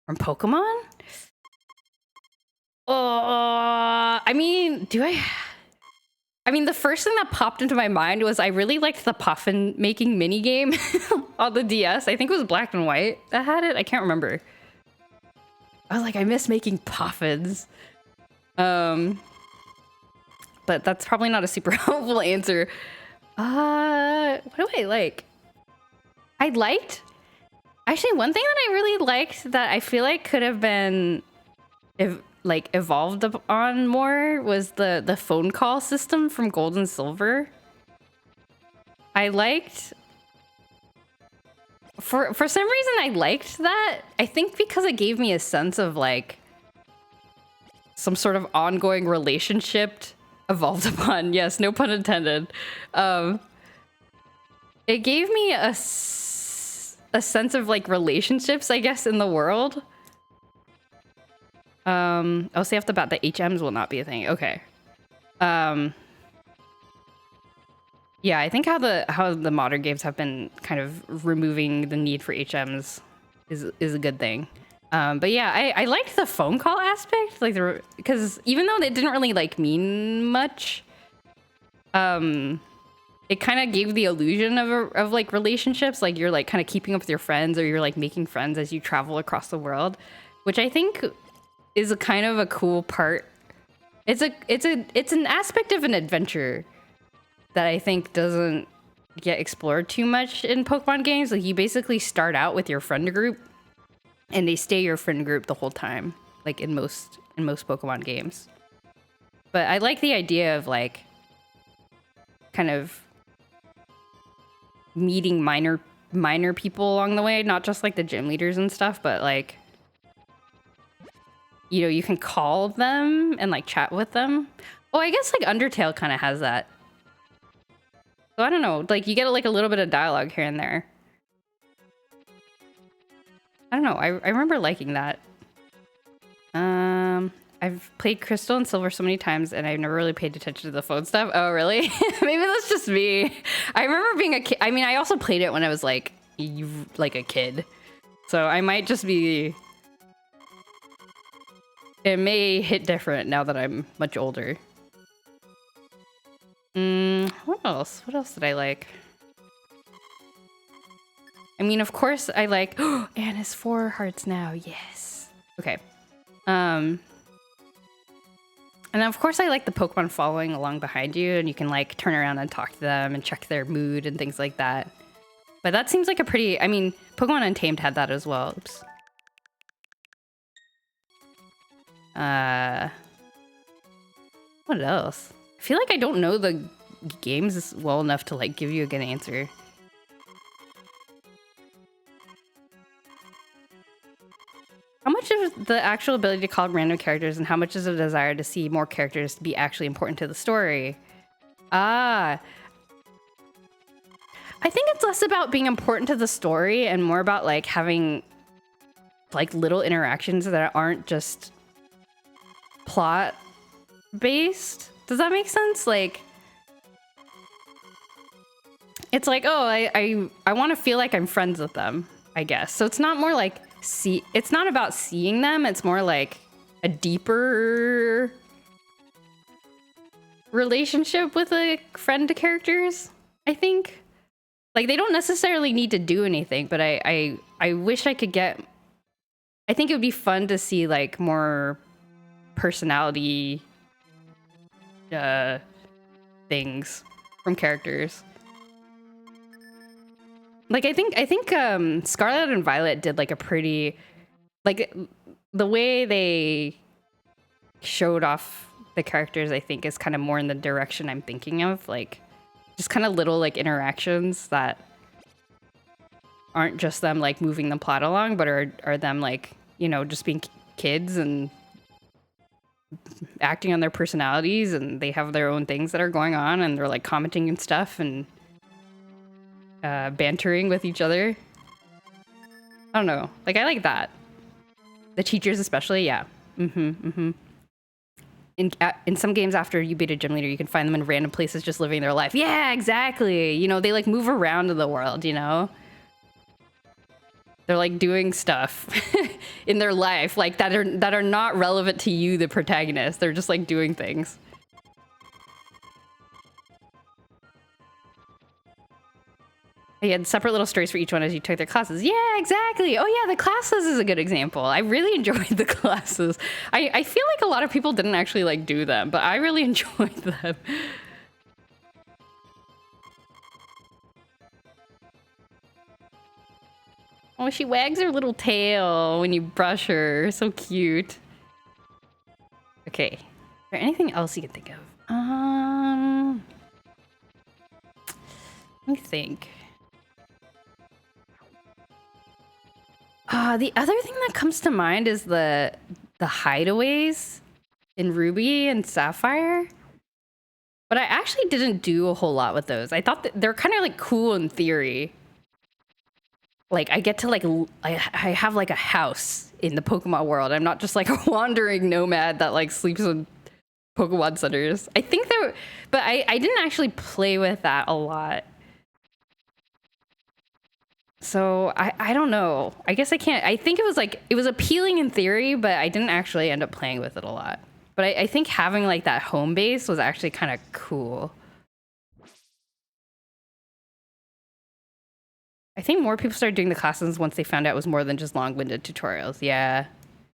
from Pokemon? Oh, I mean, the first thing that popped into my mind was I really liked the puffin making mini game on the DS. I think it was Black and White that had it. I can't remember. I was like, I miss making puffins. But that's probably not a super helpful answer. What do I like? Actually, one thing that I really liked that I feel like could have been evolved on more was the phone call system from Gold and Silver. I liked, for some reason I liked that. I think because it gave me a sense of like some sort of ongoing relationship evolved upon. Yes, no pun intended. It gave me a sense of like relationships, I guess, in the world. I'll say off the bat that HMs will not be a thing. Okay. Yeah, I think how the modern games have been kind of removing the need for HMs is a good thing. But yeah, I liked the phone call aspect, like because even though it didn't really like mean much, it kind of gave the illusion of like relationships, like you're like kind of keeping up with your friends or you're like making friends as you travel across the world, which I think is a kind of a cool part. It's an aspect of an adventure that I think doesn't get explored too much in Pokemon games. Like you basically start out with your friend group and they stay your friend group the whole time, like in most Pokemon games. But I like the idea of like kind of meeting minor people along the way, not just like the gym leaders and stuff, but like, you know, you can call them and like chat with them. Oh, I guess like Undertale kind of has that. So I don't know, like you get like a little bit of dialogue here and there. I don't know, I remember liking that. I've played Crystal and Silver so many times and I've never really paid attention to the phone stuff. Oh, really? Maybe that's just me. I remember being a kid. I mean, I also played it when I was like a kid. So I might just be... It may hit different now that I'm much older. What else? What else did I like? I mean, of course I like... Oh, Anne has 4 hearts now. Yes. Okay. And of course I like the Pokemon following along behind you and you can like turn around and talk to them and check their mood and things like that. But that seems like a pretty... I mean, Pokemon Untamed had that as well. Oops. What else? I feel like I don't know the games well enough to like give you a good answer. How much of the actual ability to call random characters and how much is a desire to see more characters to be actually important to the story? I think it's less about being important to the story and more about like having like little interactions that aren't just plot based. Does that make sense? Like, it's like, oh, I want to feel like I'm friends with them, I guess. So it's not more like it's not about seeing them. It's more like a deeper relationship with a friend to characters, I think. Like, they don't necessarily need to do anything, but I wish I could get... I think it would be fun to see, like, more personality things from characters. Like, I think Scarlet and Violet did, like, a pretty... Like, the way they showed off the characters, I think, is kind of more in the direction I'm thinking of. Like, just kind of little, like, interactions that aren't just them, like, moving the plot along, but are them, like, you know, just being kids and acting on their personalities, and they have their own things that are going on, and they're, like, commenting and stuff, and bantering with each other. I don't know. Like, I like that. The teachers especially, yeah. In some games, after you beat a gym leader, you can find them in random places just living their life. Yeah, exactly. You know, they like move around in the world, you know? They're like doing stuff in their life like that are not relevant to you, the protagonist. They're just like doing things. They had separate little stories for each one as you took their classes. Yeah, exactly. Oh yeah, the classes is a good example. I really enjoyed the classes. I feel like a lot of people didn't actually like do them, but I really enjoyed them. Oh, she wags her little tail when you brush her. So cute. Okay. Is there anything else you can think of? Let me think. The other thing that comes to mind is the hideaways in Ruby and Sapphire. But I actually didn't do a whole lot with those. I thought that they're kind of like cool in theory. Like, I get to like, I have like a house in the Pokemon world. I'm not just like a wandering nomad that like sleeps in Pokemon centers. I think there, but I didn't actually play with that a lot. So I don't know. I guess I can't. I think it was like, it was appealing in theory, but I didn't actually end up playing with it a lot. But I think having like that home base was actually kind of cool. I think more people started doing the classes once they found out it was more than just long-winded tutorials. Yeah.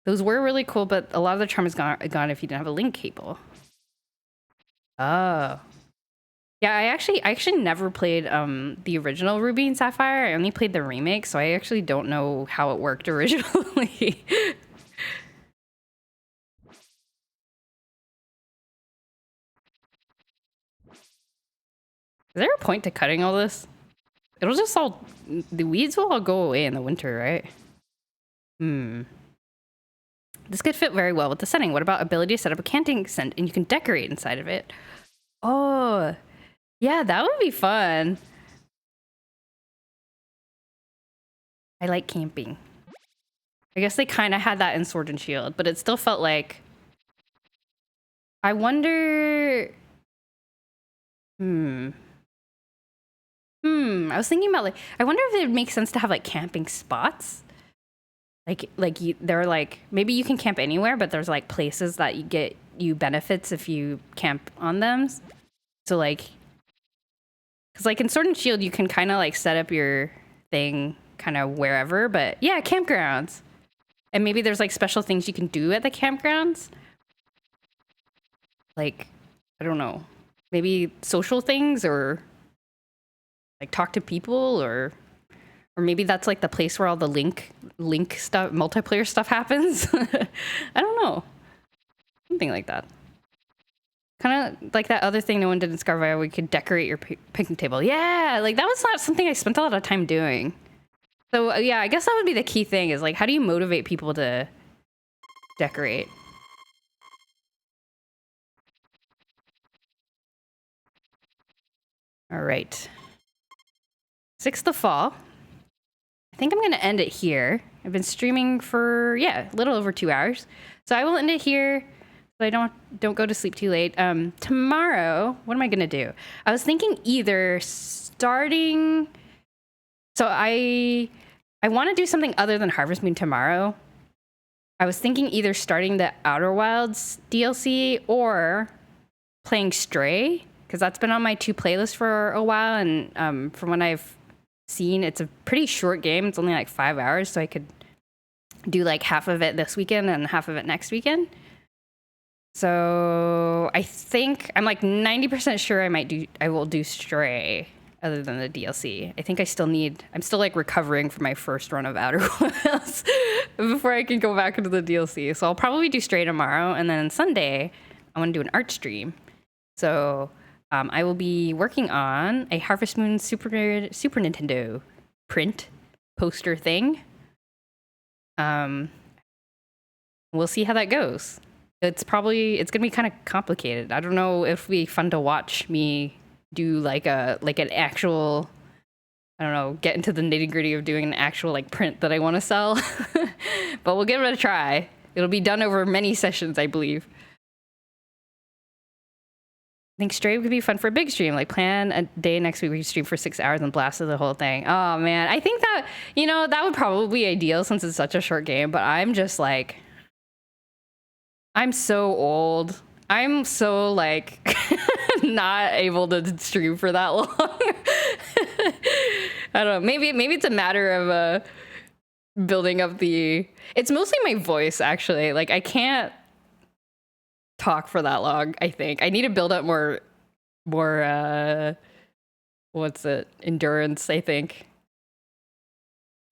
Those were really cool, but a lot of the charm is gone if you didn't have a link cable. Oh. Yeah, I actually never played the original Ruby and Sapphire. I only played the remake, so I actually don't know how it worked originally. Is there a point to cutting all this? It'll just all... The weeds will all go away in the winter, right? This could fit very well with the setting. What about ability to set up a camping tent and you can decorate inside of it? Oh, yeah, that would be fun. I like camping. I guess they kind of had that in Sword and Shield, but it still felt like... I wonder... I was thinking about, like, I wonder if it would make sense to have, like, camping spots. They're like, maybe you can camp anywhere, but there's, like, places that you get you benefits if you camp on them. So, like... Because, like, in Sword and Shield, you can kind of, like, set up your thing kind of wherever, but yeah, campgrounds. And maybe there's, like, special things you can do at the campgrounds. Like, I don't know. Maybe social things or, like, talk to people or maybe that's, like, the place where all the link stuff, multiplayer stuff happens. I don't know. Something like that. Kind of like that other thing no one did in Scarvia where we could decorate your picnic table. Yeah, like, that was not something I spent a lot of time doing. So, yeah, I guess that would be the key thing is, like, how do you motivate people to decorate? All right. 6th of fall. I think I'm going to end it here. I've been streaming for, yeah, a little over 2 hours. So I will end it here so I don't go to sleep too late. Tomorrow, what am I going to do? I was thinking either starting... So I want to do something other than Harvest Moon tomorrow. I was thinking either starting the Outer Wilds DLC or playing Stray, because that's been on my 2 playlists for a while, and from what I've seen, it's a pretty short game. It's only like 5 hours, so I could do like half of it this weekend and half of it next weekend. So I think I'm like 90% sure I will do Stray other than the DLC. I think I'm still like recovering from my first run of Outer Wilds before I can go back into the DLC. So I'll probably do Stray tomorrow, and then Sunday I want to do an art stream. So I will be working on a Harvest Moon Super Nintendo print poster thing. We'll see how that goes. It's gonna be kind of complicated. I don't know if it'll be fun to watch me do like an actual, I don't know, get into the nitty gritty of doing an actual like print that I want to sell. But we'll give it a try. It'll be done over many sessions, I believe. I think Stray could be fun for a big stream. Like, plan a day next week where you stream for 6 hours and blast through the whole thing. Oh man, I think that, that would probably be ideal since it's such a short game. But I'm just like, I'm so old. I'm so like not able to stream for that long. I don't know. Maybe it's a matter of building up the. It's mostly my voice actually. Like, I can't talk for that long. I think I need to build up more endurance, I think.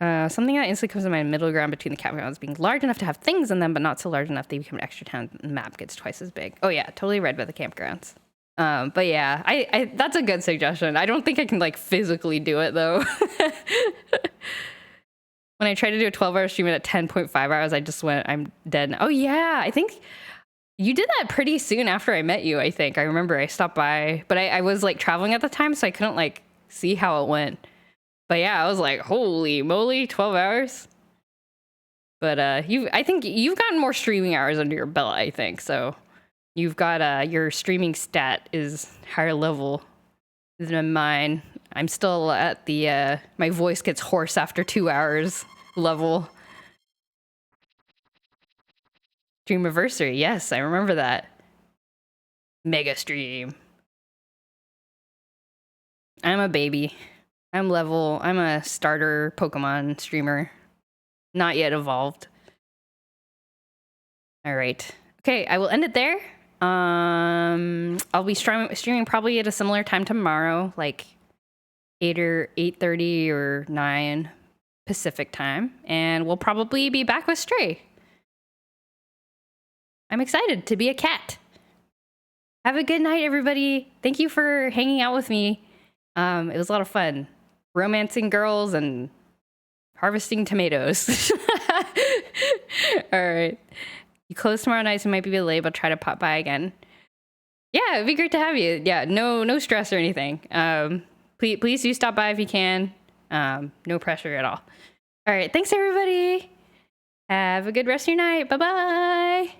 Something that instantly comes to my middle ground between the campgrounds being large enough to have things in them but not so large enough they become an extra town and the map gets twice as big. Oh yeah, totally read by the campgrounds. But yeah, I that's a good suggestion. I don't think I can like physically do it though. When I tried to do a 12-hour stream at 10.5 hours, I just went, I'm dead. Oh yeah, I think you did that pretty soon after I met you, I think. I remember I stopped by, but I was like traveling at the time, so I couldn't like see how it went. But yeah, I was like, holy moly, 12 hours. But I think you've gotten more streaming hours under your belt, I think. So you've got your streaming stat is higher level than mine. I'm still at the my voice gets hoarse after 2 hours level. Streamiversary, yes, I remember that. Mega stream. I'm a baby. I'm a starter Pokemon streamer. Not yet evolved. All right. Okay, I will end it there. I'll be streaming probably at a similar time tomorrow, like 8 or 8:30 or 9 Pacific time, and we'll probably be back with Stray. I'm excited to be a cat. Have a good night, everybody. Thank you for hanging out with me. It was a lot of fun. Romancing girls and harvesting tomatoes. All right. You close tomorrow night, so it might be late, but try to pop by again. Yeah, it'd be great to have you. Yeah, no stress or anything. Please do stop by if you can. No pressure at all. All right, thanks everybody. Have a good rest of your night. Bye-bye.